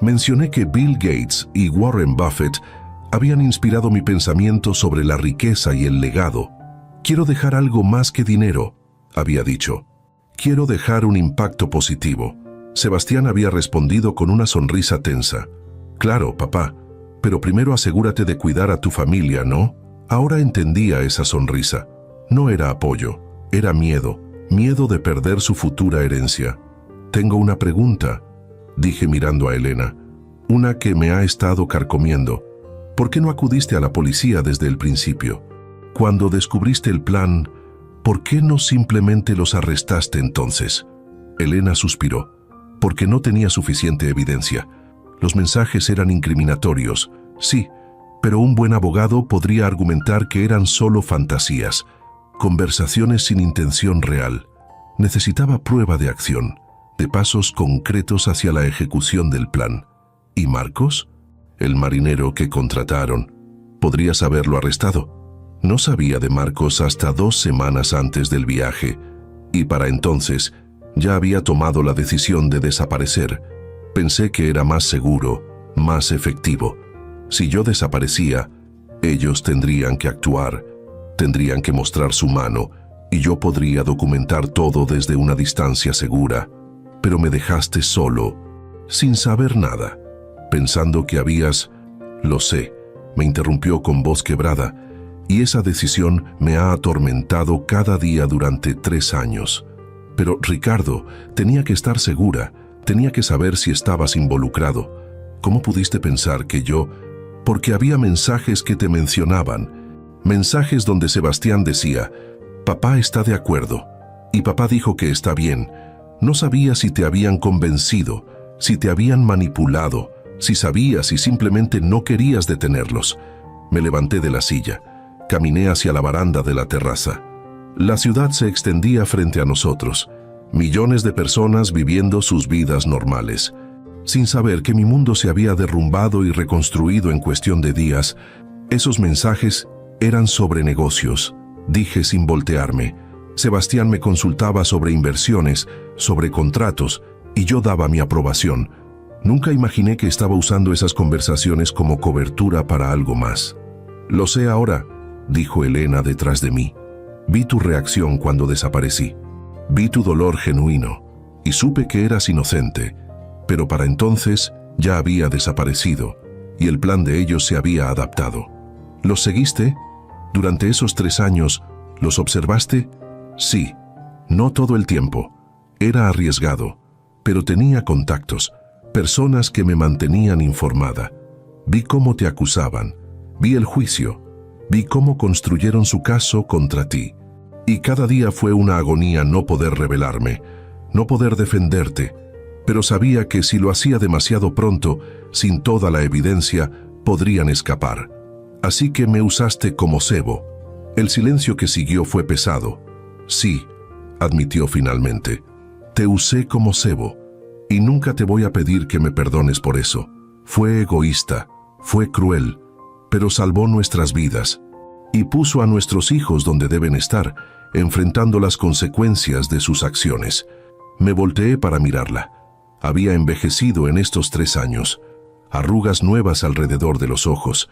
Mencioné que Bill Gates y Warren Buffett habían inspirado mi pensamiento sobre la riqueza y el legado. Quiero dejar algo más que dinero, había dicho. Quiero dejar un impacto positivo. Sebastián había respondido con una sonrisa tensa. Claro, papá, pero primero asegúrate de cuidar a tu familia, ¿no? Ahora entendía esa sonrisa. No era apoyo, era miedo, miedo de perder su futura herencia. Tengo una pregunta, dije mirando a Elena, una que me ha estado carcomiendo. ¿Por qué no acudiste a la policía desde el principio? Cuando descubriste el plan, ¿por qué no simplemente los arrestaste entonces? Elena suspiró. Porque no tenía suficiente evidencia. Los mensajes eran incriminatorios, sí, pero un buen abogado podría argumentar que eran solo fantasías, conversaciones sin intención real. Necesitaba prueba de acción, de pasos concretos hacia la ejecución del plan. ¿Y Marcos? El marinero que contrataron. ¿Podrías haberlo arrestado? No sabía de Marcos hasta 2 semanas antes del viaje, y para entonces ya había tomado la decisión de desaparecer. Pensé que era más seguro, más efectivo. Si yo desaparecía, ellos tendrían que actuar, tendrían que mostrar su mano, y yo podría documentar todo desde una distancia segura. Pero me dejaste solo, sin saber nada, pensando que habías... Lo sé, me interrumpió con voz quebrada, y esa decisión me ha atormentado cada día durante 3 años. Pero, Ricardo, tenía que estar segura, tenía que saber si estabas involucrado. ¿Cómo pudiste pensar que yo...? Porque había mensajes que te mencionaban, mensajes donde Sebastián decía, papá está de acuerdo, y papá dijo que está bien. No sabía si te habían convencido, si te habían manipulado, si sabías y simplemente no querías detenerlos. Me levanté de la silla, caminé hacia la baranda de la terraza. La ciudad se extendía frente a nosotros, millones de personas viviendo sus vidas normales. Sin saber que mi mundo se había derrumbado y reconstruido en cuestión de días, esos mensajes eran sobre negocios, dije sin voltearme. Sebastián me consultaba sobre inversiones, sobre contratos, y yo daba mi aprobación. Nunca imaginé que estaba usando esas conversaciones como cobertura para algo más. Lo sé ahora, dijo Elena detrás de mí. Vi tu reacción cuando desaparecí. Vi tu dolor genuino y supe que eras inocente, pero para entonces ya había desaparecido y el plan de ellos se había adaptado. ¿Los seguiste? Durante esos 3 años, ¿los observaste? Sí, no todo el tiempo. Era arriesgado, pero tenía contactos, personas que me mantenían informada. Vi cómo te acusaban, vi el juicio, vi cómo construyeron su caso contra ti. Y cada día fue una agonía no poder revelarme, no poder defenderte, pero sabía que si lo hacía demasiado pronto, sin toda la evidencia, podrían escapar. Así que me usaste como cebo. El silencio que siguió fue pesado. Sí, admitió finalmente, te usé como cebo, y nunca te voy a pedir que me perdones por eso. Fue egoísta, fue cruel, pero salvó nuestras vidas, y puso a nuestros hijos donde deben estar, enfrentando las consecuencias de sus acciones. Me volteé para mirarla. Había envejecido en estos 3 años, arrugas nuevas alrededor de los ojos,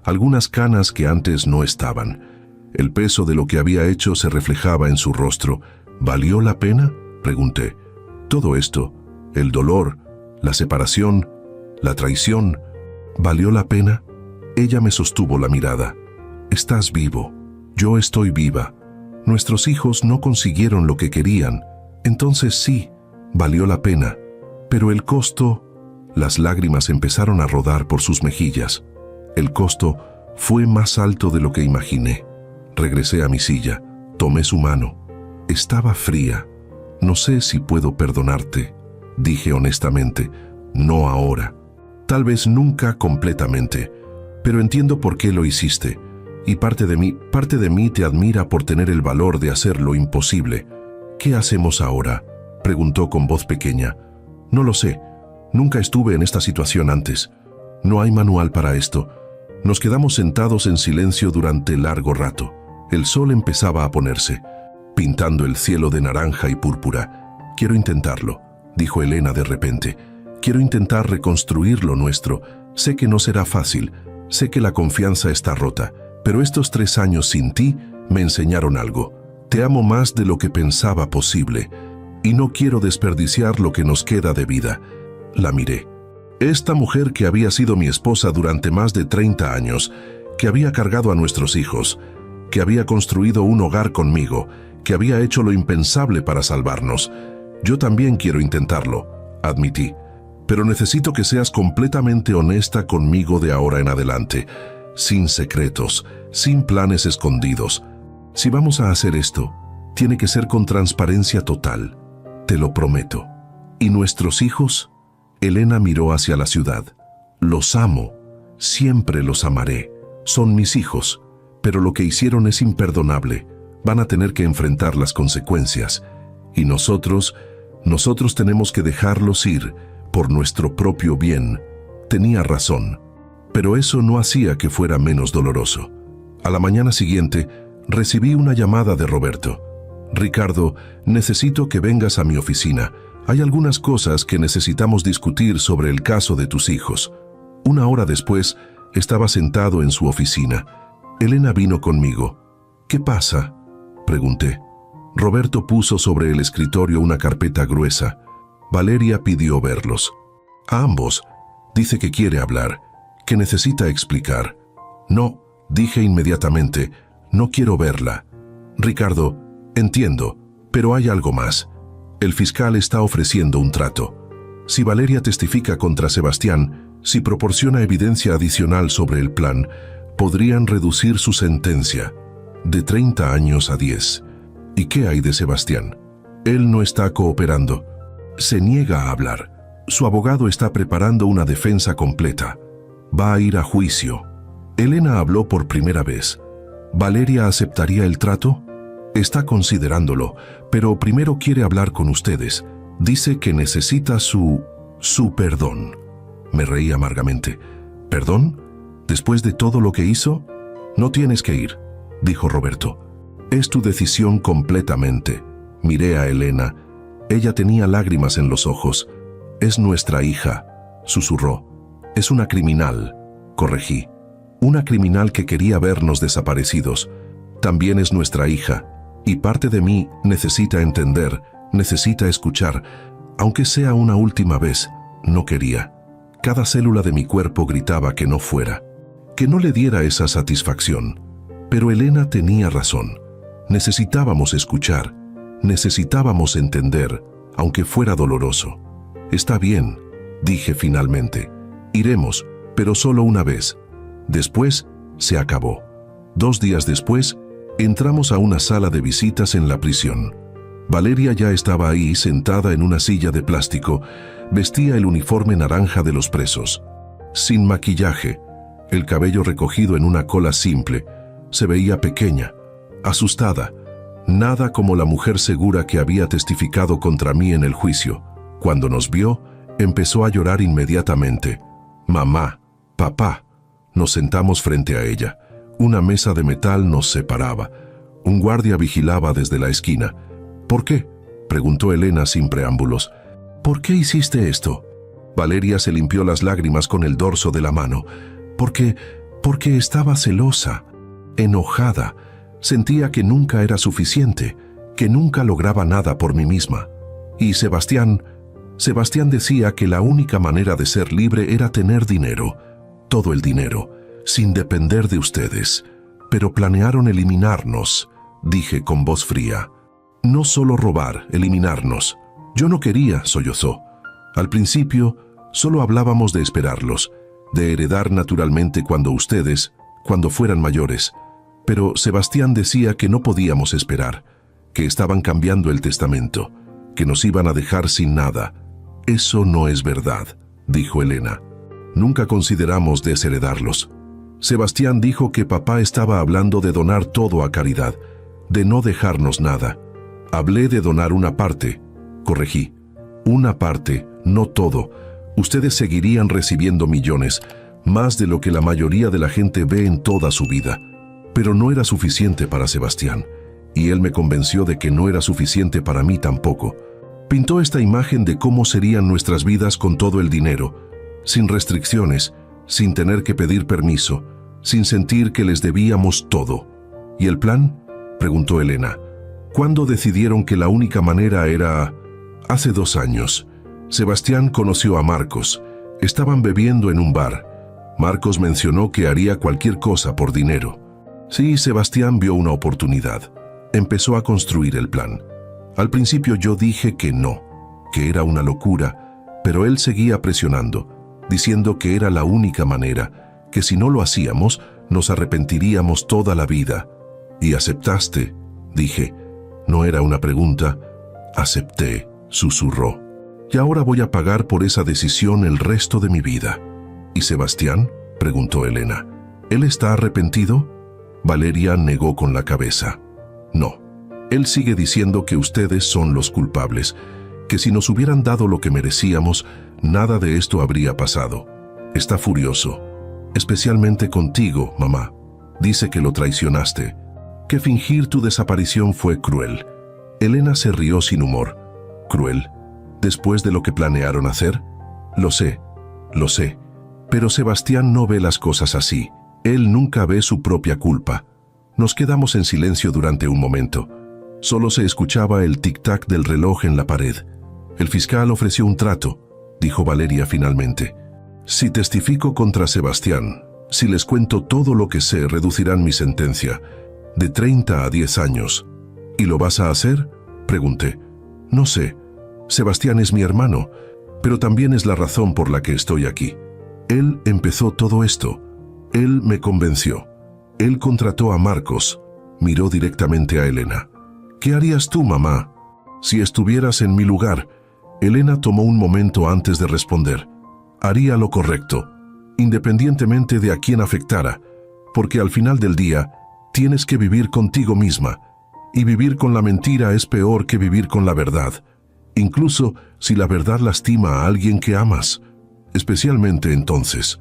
algunas canas que antes no estaban. El peso de lo que había hecho se reflejaba en su rostro, ¿Valió la pena?, pregunté. Todo esto, el dolor, la separación, la traición, ¿valió la pena? Ella me sostuvo la mirada. Estás vivo. Yo estoy viva. Nuestros hijos no consiguieron lo que querían. Entonces sí, valió la pena. Pero el costo... Las lágrimas empezaron a rodar por sus mejillas. El costo fue más alto de lo que imaginé. Regresé a mi silla. Tomé su mano. Estaba fría. No sé si puedo perdonarte, dije honestamente. No ahora. Tal vez nunca completamente. Pero entiendo por qué lo hiciste. Y parte de mí te admira por tener el valor de hacer lo imposible. ¿Qué hacemos ahora?, preguntó con voz pequeña. No lo sé. Nunca estuve en esta situación antes. No hay manual para esto. Nos quedamos sentados en silencio durante largo rato. El sol empezaba a ponerse, pintando el cielo de naranja y púrpura. Quiero intentarlo, dijo Elena de repente. Quiero intentar reconstruir lo nuestro. Sé que no será fácil. Sé que la confianza está rota. Pero estos 3 años sin ti me enseñaron algo. Te amo más de lo que pensaba posible. Y no quiero desperdiciar lo que nos queda de vida. La miré. Esta mujer que había sido mi esposa durante más de 30 años, que había cargado a nuestros hijos, que había construido un hogar conmigo, que había hecho lo impensable para salvarnos. Yo también quiero intentarlo, admití. Pero necesito que seas completamente honesta conmigo de ahora en adelante, sin secretos, sin planes escondidos. Si vamos a hacer esto, tiene que ser con transparencia total. Te lo prometo. ¿Y nuestros hijos? Elena miró hacia la ciudad. Los amo. Siempre los amaré. Son mis hijos. Pero lo que hicieron es imperdonable. Van a tener que enfrentar las consecuencias. Y nosotros tenemos que dejarlos ir por nuestro propio bien. Tenía razón. Pero eso no hacía que fuera menos doloroso. A la mañana siguiente, recibí una llamada de Roberto. Ricardo, necesito que vengas a mi oficina. Hay algunas cosas que necesitamos discutir sobre el caso de tus hijos. 1 hora después, estaba sentado en su oficina. Elena vino conmigo. ¿Qué pasa?, pregunté. Roberto puso sobre el escritorio una carpeta gruesa. Valeria pidió verlos. A ambos. Dice que quiere hablar, que necesita explicar. No, dije inmediatamente, no quiero verla. Ricardo, entiendo, pero hay algo más. El fiscal está ofreciendo un trato. Si Valeria testifica contra Sebastián, si proporciona evidencia adicional sobre el plan, podrían reducir su sentencia de 30 años a 10. ¿Y qué hay de Sebastián? Él no está cooperando. Se niega a hablar. Su abogado está preparando una defensa completa. Va a ir a juicio. Elena habló por primera vez. ¿Valeria aceptaría el trato? Está considerándolo, pero primero quiere hablar con ustedes. Dice que necesita su perdón. Me reí amargamente. ¿Perdón? ¿Después de todo lo que hizo? No tienes que ir, dijo Roberto. Es tu decisión completamente. Miré a Elena. Ella tenía lágrimas en los ojos. Es nuestra hija, susurró. Es una criminal, corregí. Una criminal que quería vernos desaparecidos. También es nuestra hija. Y parte de mí necesita entender, necesita escuchar. Aunque sea una última vez, no quería. Cada célula de mi cuerpo gritaba que no fuera, que no le diera esa satisfacción. Pero Elena tenía razón. Necesitábamos escuchar, necesitábamos entender, aunque fuera doloroso. Está bien, dije finalmente. Iremos, pero solo una vez. Después, se acabó. 2 días después, entramos a una sala de visitas en la prisión. Valeria ya estaba ahí, sentada en una silla de plástico. Vestía el uniforme naranja de los presos. Sin maquillaje, el cabello recogido en una cola simple. Se veía pequeña, asustada. Nada como la mujer segura que había testificado contra mí en el juicio. Cuando nos vio, empezó a llorar inmediatamente. Mamá, papá. Nos sentamos frente a ella. Una mesa de metal nos separaba. Un guardia vigilaba desde la esquina. ¿Por qué?, preguntó Elena sin preámbulos. ¿Por qué hiciste esto? Valeria se limpió las lágrimas con el dorso de la mano. Porque estaba celosa, enojada. Sentía que nunca era suficiente, que nunca lograba nada por mí misma. Y Sebastián decía que la única manera de ser libre era tener dinero, todo el dinero, sin depender de ustedes. Pero planearon eliminarnos, dije con voz fría. No solo robar, eliminarnos. Yo no quería, sollozó. Al principio, solo hablábamos de esperarlos, de heredar naturalmente cuando fueran mayores. Pero Sebastián decía que no podíamos esperar, que estaban cambiando el testamento, que nos iban a dejar sin nada. Eso no es verdad, dijo Elena. Nunca consideramos desheredarlos. Sebastián dijo que papá estaba hablando de donar todo a caridad, de no dejarnos nada. Hablé de donar una parte, corregí. Una parte, no todo. Ustedes seguirían recibiendo millones, más de lo que la mayoría de la gente ve en toda su vida. Pero no era suficiente para Sebastián, y él me convenció de que no era suficiente para mí tampoco. Pintó esta imagen de cómo serían nuestras vidas con todo el dinero, sin restricciones, sin tener que pedir permiso, sin sentir que les debíamos todo. ¿Y el plan?, preguntó Elena. ¿Cuándo decidieron que la única manera era...? Hace 2 años. Sebastián conoció a Marcos. Estaban bebiendo en un bar. Marcos mencionó que haría cualquier cosa por dinero. Sí, Sebastián vio una oportunidad. Empezó a construir el plan. Al principio yo dije que no, que era una locura, pero él seguía presionando, diciendo que era la única manera, que si no lo hacíamos, nos arrepentiríamos toda la vida. ¿Y aceptaste?, dije. No era una pregunta. Acepté, susurró. Y ahora voy a pagar por esa decisión el resto de mi vida. ¿Y Sebastián?, preguntó Elena. ¿Él está arrepentido? Valeria negó con la cabeza. No. Él sigue diciendo que ustedes son los culpables, que si nos hubieran dado lo que merecíamos, nada de esto habría pasado. Está furioso, especialmente contigo, mamá. Dice que lo traicionaste, que fingir tu desaparición fue cruel. Elena se rió sin humor. ¿Cruel? ¿Después de lo que planearon hacer? Lo sé, pero Sebastián no ve las cosas así. Él nunca ve su propia culpa. Nos quedamos en silencio durante un momento. Solo se escuchaba el tic-tac del reloj en la pared. El fiscal ofreció un trato, dijo Valeria finalmente. Si testifico contra Sebastián, si les cuento todo lo que sé, reducirán mi sentencia de 30 a 10 años. ¿Y lo vas a hacer?, pregunté. No sé. Sebastián es mi hermano, pero también es la razón por la que estoy aquí. Él empezó todo esto. Él me convenció. Él contrató a Marcos. Miró directamente a Elena. ¿Qué harías tú, mamá, si estuvieras en mi lugar? Elena tomó un momento antes de responder. Haría lo correcto, independientemente de a quién afectara, porque al final del día tienes que vivir contigo misma, y vivir con la mentira es peor que vivir con la verdad, incluso si la verdad lastima a alguien que amas, especialmente entonces.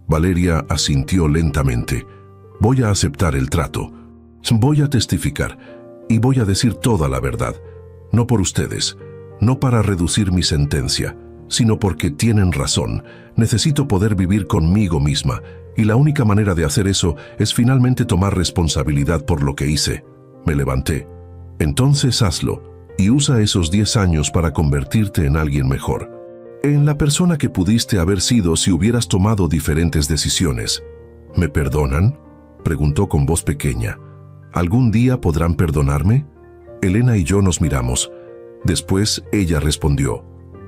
Valeria asintió lentamente. Voy a aceptar el trato. Voy a testificar. Y voy a decir toda la verdad, no por ustedes, no para reducir mi sentencia, sino porque tienen razón. Necesito poder vivir conmigo misma, y la única manera de hacer eso es finalmente tomar responsabilidad por lo que hice. Me levanté. Entonces hazlo, y usa esos 10 años para convertirte en alguien mejor, en la persona que pudiste haber sido si hubieras tomado diferentes decisiones. ¿Me perdonan?, preguntó con voz pequeña. ¿Algún día podrán perdonarme? Elena y yo nos miramos. Después ella respondió.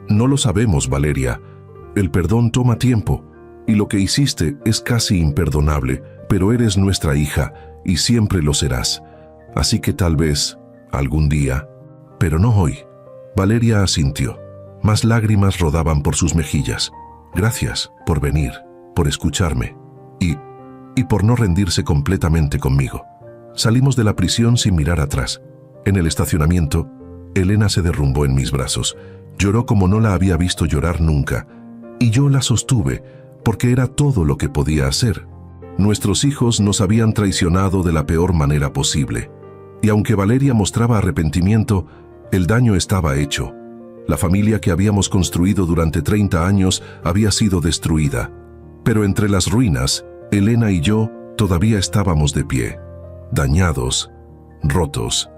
No lo sabemos, Valeria. El perdón toma tiempo, y lo que hiciste es casi imperdonable, pero eres nuestra hija, y siempre lo serás. Así que tal vez, algún día, pero no hoy. Valeria asintió. Más lágrimas rodaban por sus mejillas. Gracias por venir, por escucharme, y por no rendirse completamente conmigo. Salimos de la prisión sin mirar atrás. En el estacionamiento, Elena se derrumbó en mis brazos. Lloró como no la había visto llorar nunca. Y yo la sostuve, porque era todo lo que podía hacer. Nuestros hijos nos habían traicionado de la peor manera posible. Y aunque Valeria mostraba arrepentimiento, el daño estaba hecho. La familia que habíamos construido durante 30 años había sido destruida. Pero entre las ruinas, Elena y yo todavía estábamos de pie. Dañados, rotos,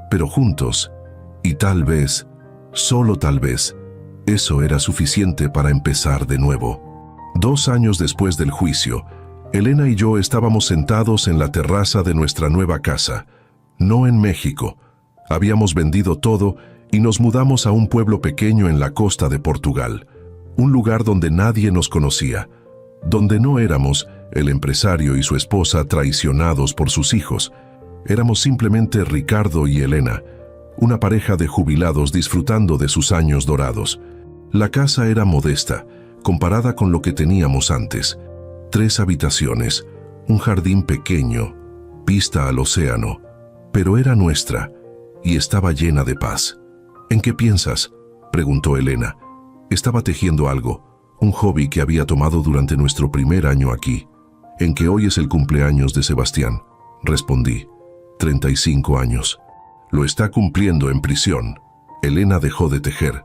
pero juntos, y tal vez, solo tal vez, eso era suficiente para empezar de nuevo. 2 años después del juicio, Elena y yo estábamos sentados en la terraza de nuestra nueva casa, no en México. Habíamos vendido todo y nos mudamos a un pueblo pequeño en la costa de Portugal, un lugar donde nadie nos conocía, donde no éramos el empresario y su esposa traicionados por sus hijos. Éramos simplemente Ricardo y Elena, una pareja de jubilados disfrutando de sus años dorados. La casa era modesta, comparada con lo que teníamos antes. 3 habitaciones, un jardín pequeño, vista al océano, pero era nuestra y estaba llena de paz. ¿En qué piensas?, preguntó Elena. Estaba tejiendo algo, un hobby que había tomado durante nuestro primer año aquí. ¿En que hoy es el cumpleaños de Sebastián?, respondí. 35 años. Lo está cumpliendo en prisión. Elena dejó de tejer.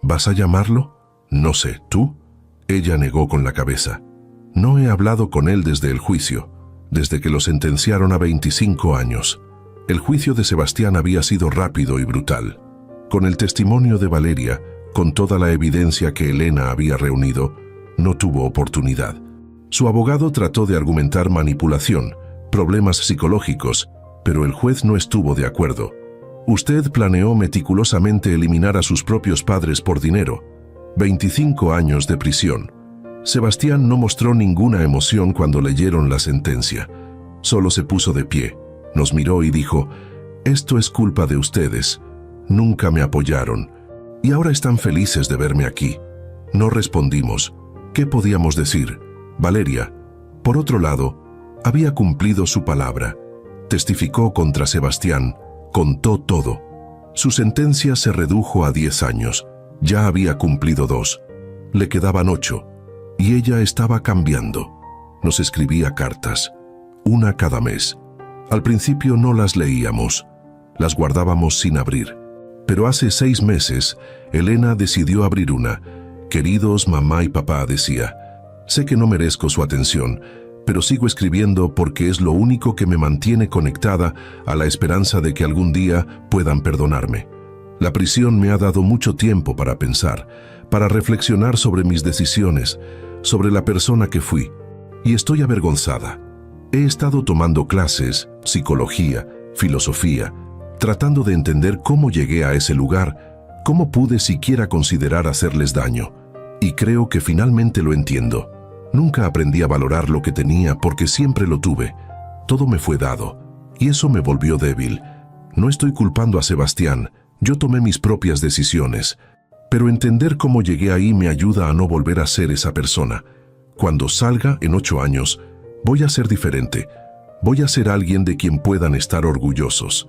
¿Vas a llamarlo? No sé, ¿tú? Ella negó con la cabeza. No he hablado con él desde el juicio, desde que lo sentenciaron a 25 años. El juicio de Sebastián había sido rápido y brutal. Con el testimonio de Valeria, con toda la evidencia que Elena había reunido, no tuvo oportunidad. Su abogado trató de argumentar manipulación, problemas psicológicos, pero el juez no estuvo de acuerdo. Usted planeó meticulosamente eliminar a sus propios padres por dinero. 25 años de prisión. Sebastián no mostró ninguna emoción cuando leyeron la sentencia. Solo se puso de pie, nos miró y dijo: «Esto es culpa de ustedes. Nunca me apoyaron. Y ahora están felices de verme aquí». No respondimos. ¿Qué podíamos decir? Valeria, por otro lado, había cumplido su palabra. Testificó contra Sebastián, contó todo. Su sentencia se redujo a 10 años. Ya había cumplido 2. Le quedaban 8. Y ella estaba cambiando. Nos escribía cartas, una cada mes. Al principio no las leíamos, las guardábamos sin abrir. Pero hace 6 meses, Elena decidió abrir una. «Queridos mamá y papá», decía, «sé que no merezco su atención, pero sigo escribiendo porque es lo único que me mantiene conectada a la esperanza de que algún día puedan perdonarme. La prisión me ha dado mucho tiempo para pensar, para reflexionar sobre mis decisiones, sobre la persona que fui, y estoy avergonzada. He estado tomando clases, psicología, filosofía, tratando de entender cómo llegué a ese lugar, cómo pude siquiera considerar hacerles daño, y creo que finalmente lo entiendo. Nunca aprendí a valorar lo que tenía porque siempre lo tuve. Todo me fue dado, y eso me volvió débil. No estoy culpando a Sebastián, yo tomé mis propias decisiones, pero entender cómo llegué ahí me ayuda a no volver a ser esa persona. Cuando salga en 8 años, voy a ser diferente. Voy a ser alguien de quien puedan estar orgullosos.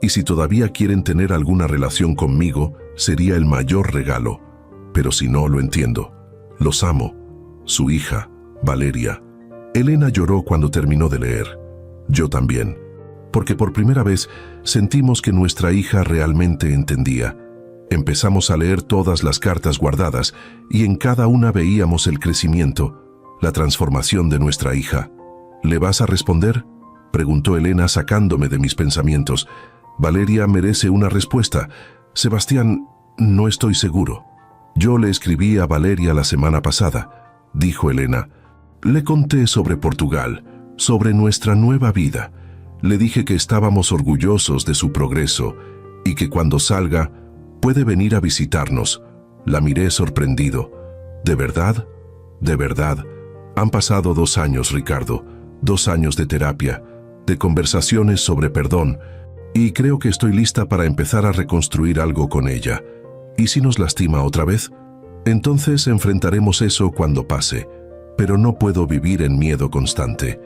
Y si todavía quieren tener alguna relación conmigo, sería el mayor regalo. Pero si no, lo entiendo. Los amo. Su hija, Valeria. Elena lloró cuando terminó de leer. Yo también. Porque por primera vez sentimos que nuestra hija realmente entendía. Empezamos a leer todas las cartas guardadas y en cada una veíamos el crecimiento, la transformación de nuestra hija. ¿Le vas a responder?, preguntó Elena sacándome de mis pensamientos. Valeria merece una respuesta. Sebastián, no estoy seguro. Yo le escribí a Valeria la semana pasada, dijo Elena. Le conté sobre Portugal, sobre nuestra nueva vida. Le dije que estábamos orgullosos de su progreso y que cuando salga puede venir a visitarnos. La miré sorprendido. ¿De verdad? ¿De verdad? Han pasado 2 años, Ricardo. 2 años de terapia, de conversaciones sobre perdón, y creo que estoy lista para empezar a reconstruir algo con ella. ¿Y si nos lastima otra vez? Entonces enfrentaremos eso cuando pase, pero no puedo vivir en miedo constante.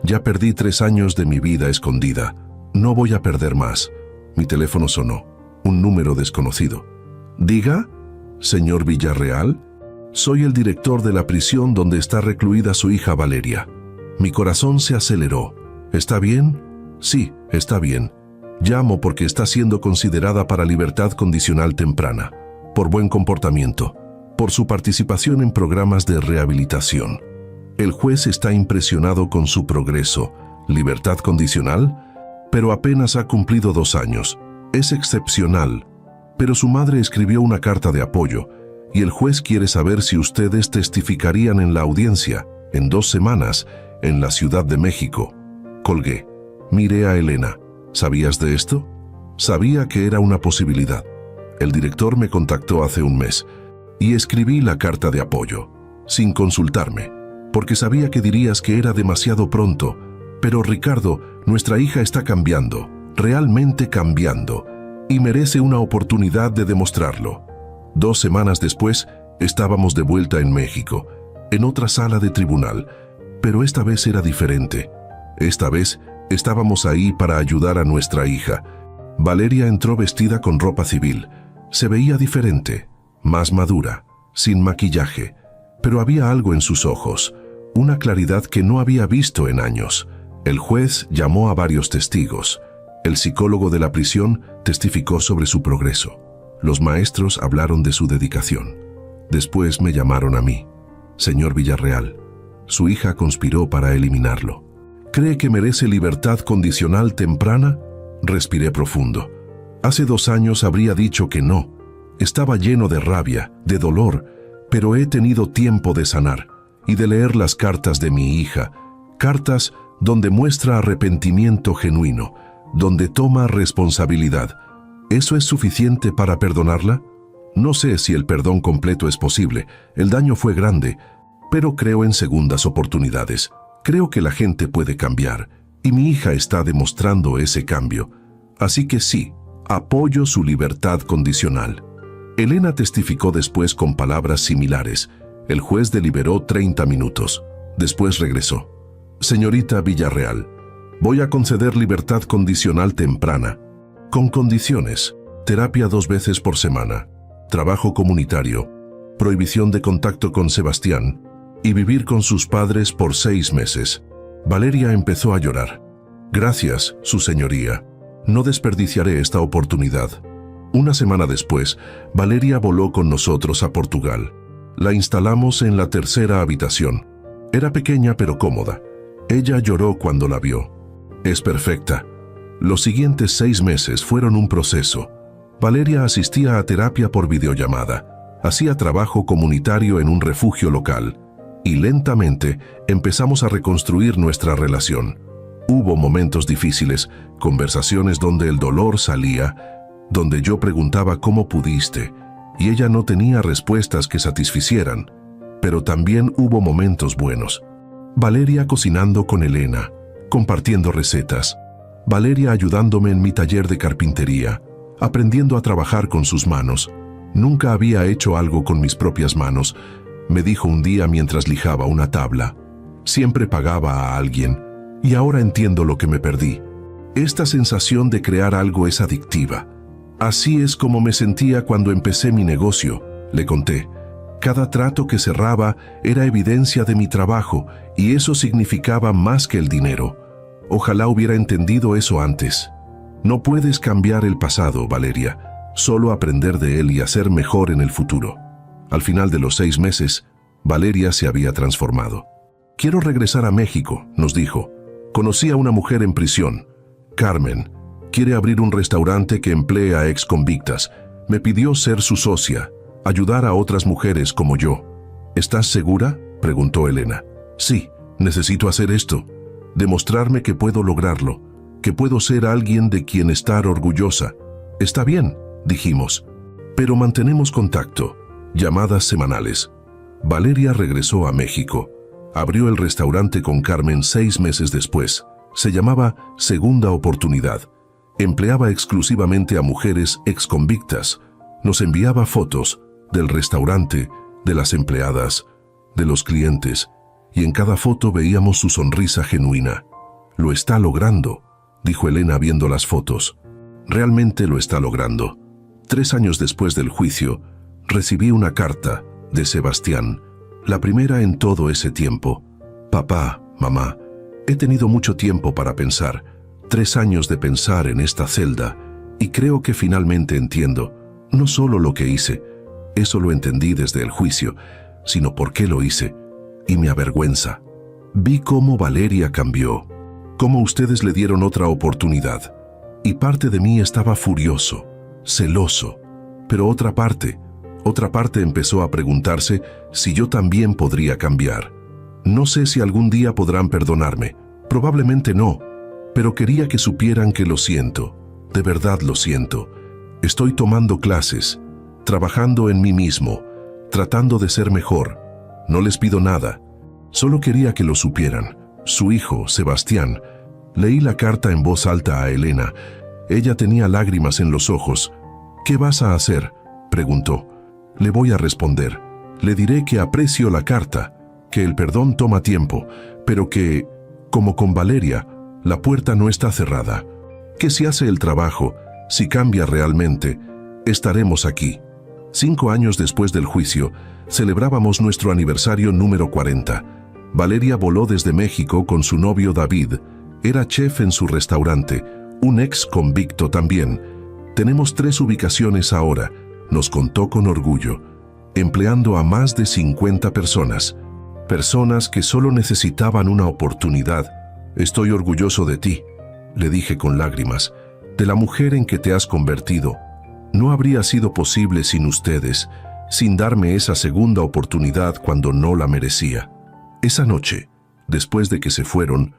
Ya perdí 3 años de mi vida escondida. No voy a perder más. Mi teléfono sonó. Un número desconocido. «¿Diga? ¿Señor Villarreal? Soy el director de la prisión donde está recluida su hija Valeria». Mi corazón se aceleró. «¿Está bien?» «Sí, está bien. Llamo porque está siendo considerada para libertad condicional temprana, por buen comportamiento, por su participación en programas de rehabilitación. El juez está impresionado con su progreso. ¿Libertad condicional? Pero apenas ha cumplido 2 años. Es excepcional, pero su madre escribió una carta de apoyo y el juez quiere saber si ustedes testificarían en la audiencia, en 2 semanas, en la Ciudad de México. Colgué. Miré a Elena. ¿Sabías de esto? Sabía que era una posibilidad. El director me contactó hace un mes y escribí la carta de apoyo, sin consultarme, porque sabía que dirías que era demasiado pronto. Pero Ricardo, nuestra hija está cambiando, realmente cambiando, y merece una oportunidad de demostrarlo. 2 semanas después, estábamos de vuelta en México, en otra sala de tribunal, pero esta vez era diferente. Esta vez estábamos ahí para ayudar a nuestra hija. Valeria entró vestida con ropa civil. Se veía diferente, más madura, sin maquillaje, pero había algo en sus ojos, una claridad que no había visto en años. El juez llamó a varios testigos. El psicólogo de la prisión testificó sobre su progreso. Los maestros hablaron de su dedicación. Después me llamaron a mí. Señor Villarreal, su hija conspiró para eliminarlo. ¿Cree que merece libertad condicional temprana? Respiré profundo. Hace 2 años habría dicho que no. Estaba lleno de rabia, de dolor, pero he tenido tiempo de sanar y de leer las cartas de mi hija, cartas donde muestra arrepentimiento genuino, donde toma responsabilidad. ¿Eso es suficiente para perdonarla? No sé si el perdón completo es posible, el daño fue grande, pero creo en segundas oportunidades. Creo que la gente puede cambiar, y mi hija está demostrando ese cambio. Así que sí, apoyo su libertad condicional. Elena testificó después con palabras similares. El juez deliberó 30 minutos. Después regresó. Señorita Villarreal, voy a conceder libertad condicional temprana, con condiciones: terapia 2 veces por semana, trabajo comunitario, prohibición de contacto con Sebastián y vivir con sus padres por 6 meses. Valeria empezó a llorar. Gracias, su señoría. No desperdiciaré esta oportunidad. 1 semana después, Valeria voló con nosotros a Portugal. La instalamos en la 3ª habitación. Era pequeña pero cómoda. Ella lloró cuando la vio. Es perfecta. Los siguientes 6 meses fueron un proceso. Valeria asistía a terapia por videollamada, hacía trabajo comunitario en un refugio local, y lentamente empezamos a reconstruir nuestra relación. Hubo momentos difíciles, conversaciones donde el dolor salía, donde yo preguntaba cómo pudiste, y ella no tenía respuestas que satisficieran, pero también hubo momentos buenos. Valeria cocinando con Elena, compartiendo recetas. Valeria ayudándome en mi taller de carpintería, aprendiendo a trabajar con sus manos. Nunca había hecho algo con mis propias manos, me dijo un día mientras lijaba una tabla. Siempre pagaba a alguien, y ahora entiendo lo que me perdí. Esta sensación de crear algo es adictiva. Así es como me sentía cuando empecé mi negocio, le conté. Cada trato que cerraba era evidencia de mi trabajo, y eso significaba más que el dinero. Ojalá hubiera entendido eso antes. No puedes cambiar el pasado, Valeria, solo aprender de él y hacer mejor en el futuro. Al final de los 6 meses, Valeria se había transformado. Quiero regresar a México, nos dijo. Conocí a una mujer en prisión, Carmen. Quiere abrir un restaurante que emplee a exconvictas. Me pidió ser su socia, ayudar a otras mujeres como yo. ¿Estás segura?, preguntó Elena. Sí, necesito hacer esto. Demostrarme que puedo lograrlo, que puedo ser alguien de quien estar orgullosa. Está bien, dijimos, pero mantenemos contacto, llamadas semanales. Valeria regresó a México. Abrió el restaurante con Carmen 6 meses después. Se llamaba Segunda Oportunidad. Empleaba exclusivamente a mujeres exconvictas. Nos enviaba fotos del restaurante, de las empleadas, de los clientes, y en cada foto veíamos su sonrisa genuina. Lo está logrando, dijo Elena viendo las fotos. Realmente lo está logrando. 3 años después del juicio, recibí una carta de Sebastián, la primera en todo ese tiempo. Papá, mamá, he tenido mucho tiempo para pensar, 3 años de pensar en esta celda, y creo que finalmente entiendo, no solo lo que hice, eso lo entendí desde el juicio, sino por qué lo hice, y me avergüenza. Vi cómo Valeria cambió, cómo ustedes le dieron otra oportunidad. y parte de mí estaba furioso, celoso, pero otra parte empezó a preguntarse si yo también podría cambiar. No sé si algún día podrán perdonarme, probablemente no, pero quería que supieran que lo siento, de verdad lo siento. Estoy tomando clases, trabajando en mí mismo, tratando de ser mejor. No les pido nada, solo quería que lo supieran. Su hijo, Sebastián. Leí la carta en voz alta a Elena. Ella tenía lágrimas en los ojos. ¿Qué vas a hacer?, preguntó. Le voy a responder. Le diré que aprecio la carta, que el perdón toma tiempo, pero que, como con Valeria, la puerta no está cerrada. Que si hace el trabajo, si cambia realmente, estaremos aquí. 5 años después del juicio, celebrábamos nuestro aniversario número 40. Valeria voló desde México con su novio David. Era chef en su restaurante, un ex convicto también. Tenemos 3 ubicaciones ahora, nos contó con orgullo, empleando a más de 50 personas. Personas que solo necesitaban una oportunidad. Estoy orgulloso de ti, le dije con lágrimas, de la mujer en que te has convertido. No habría sido posible sin ustedes, sin darme esa segunda oportunidad cuando no la merecía. Esa noche, después de que se fueron,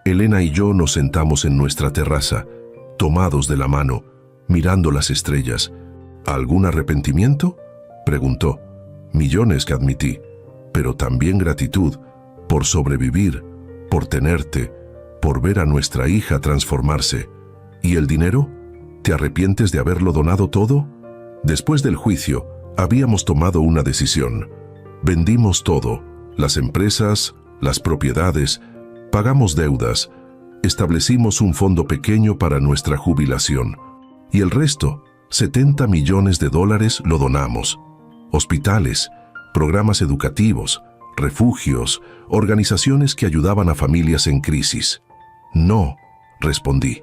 Elena y yo nos sentamos en nuestra terraza, tomados de la mano, mirando las estrellas. ¿Algún arrepentimiento?, preguntó. Millones, que admití, pero también gratitud por sobrevivir, por tenerte, por ver a nuestra hija transformarse. ¿Y el dinero? ¿Te arrepientes de haberlo donado todo? Después del juicio, habíamos tomado una decisión. Vendimos todo, las empresas, las propiedades, pagamos deudas, establecimos un fondo pequeño para nuestra jubilación. Y el resto, $70 millones, lo donamos. Hospitales, programas educativos, refugios, organizaciones que ayudaban a familias en crisis. No, respondí.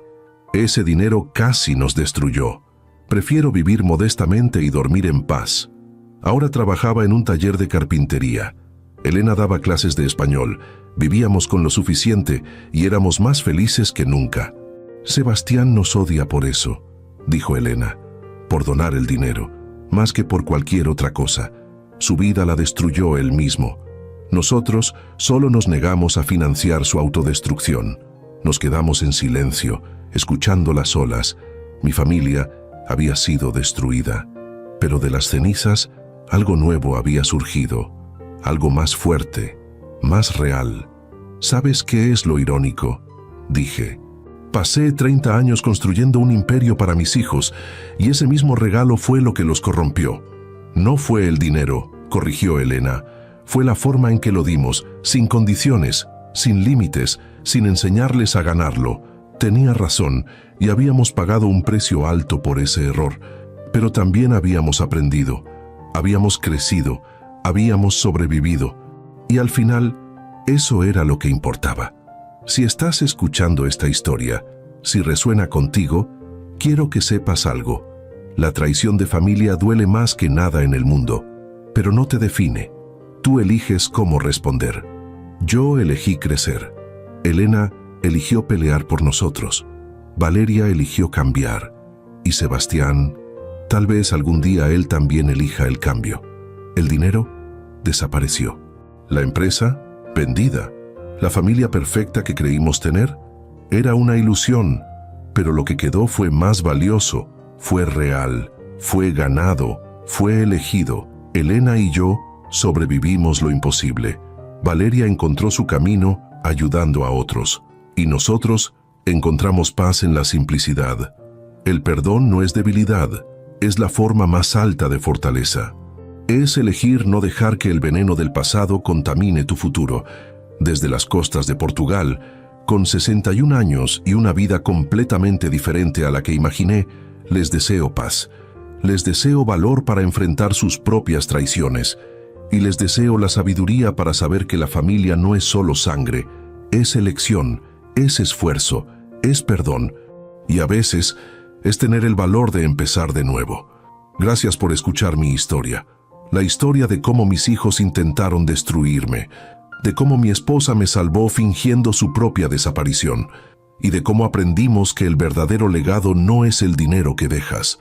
Ese dinero casi nos destruyó. Prefiero vivir modestamente y dormir en paz. Ahora trabajaba en un taller de carpintería. Elena daba clases de español. Vivíamos con lo suficiente y éramos más felices que nunca. Sebastián nos odia por eso, dijo Elena, por donar el dinero, más que por cualquier otra cosa. Su vida la destruyó él mismo. Nosotros solo nos negamos a financiar su autodestrucción. Nos quedamos en silencio, escuchando las olas. Mi familia había sido destruida, pero de las cenizas algo nuevo había surgido, algo más fuerte, más real. ¿Sabes qué es lo irónico?, dije. Pasé 30 años construyendo un imperio para mis hijos, y ese mismo regalo fue lo que los corrompió. No fue el dinero, corrigió Elena. Fue la forma en que lo dimos, sin condiciones, sin límites, sin enseñarles a ganarlo. Tenía razón, y habíamos pagado un precio alto por ese error, pero también habíamos aprendido, habíamos crecido, habíamos sobrevivido, y al final, eso era lo que importaba. Si estás escuchando esta historia, si resuena contigo, quiero que sepas algo. La traición de familia duele más que nada en el mundo, pero no te define. Tú eliges cómo responder. Yo elegí crecer. Elena eligió pelear por nosotros. Valeria eligió cambiar. Y Sebastián, tal vez algún día él también elija el cambio. El dinero desapareció. La empresa, vendida. La familia perfecta que creímos tener, era una ilusión, pero lo que quedó fue más valioso, fue real, fue ganado, fue elegido. Elena y yo sobrevivimos lo imposible. Valeria encontró su camino ayudando a otros, y nosotros encontramos paz en la simplicidad. El perdón no es debilidad, es la forma más alta de fortaleza. Es elegir no dejar que el veneno del pasado contamine tu futuro. Desde las costas de Portugal, con 61 años y una vida completamente diferente a la que imaginé, les deseo paz. Les deseo valor para enfrentar sus propias traiciones. Y les deseo la sabiduría para saber que la familia no es solo sangre, es elección, es esfuerzo, es perdón. Y a veces es tener el valor de empezar de nuevo. Gracias por escuchar mi historia. La historia de cómo mis hijos intentaron destruirme, de cómo mi esposa me salvó fingiendo su propia desaparición. y de cómo aprendimos que el verdadero legado no es el dinero que dejas,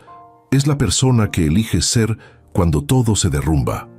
es la persona que eliges ser cuando todo se derrumba.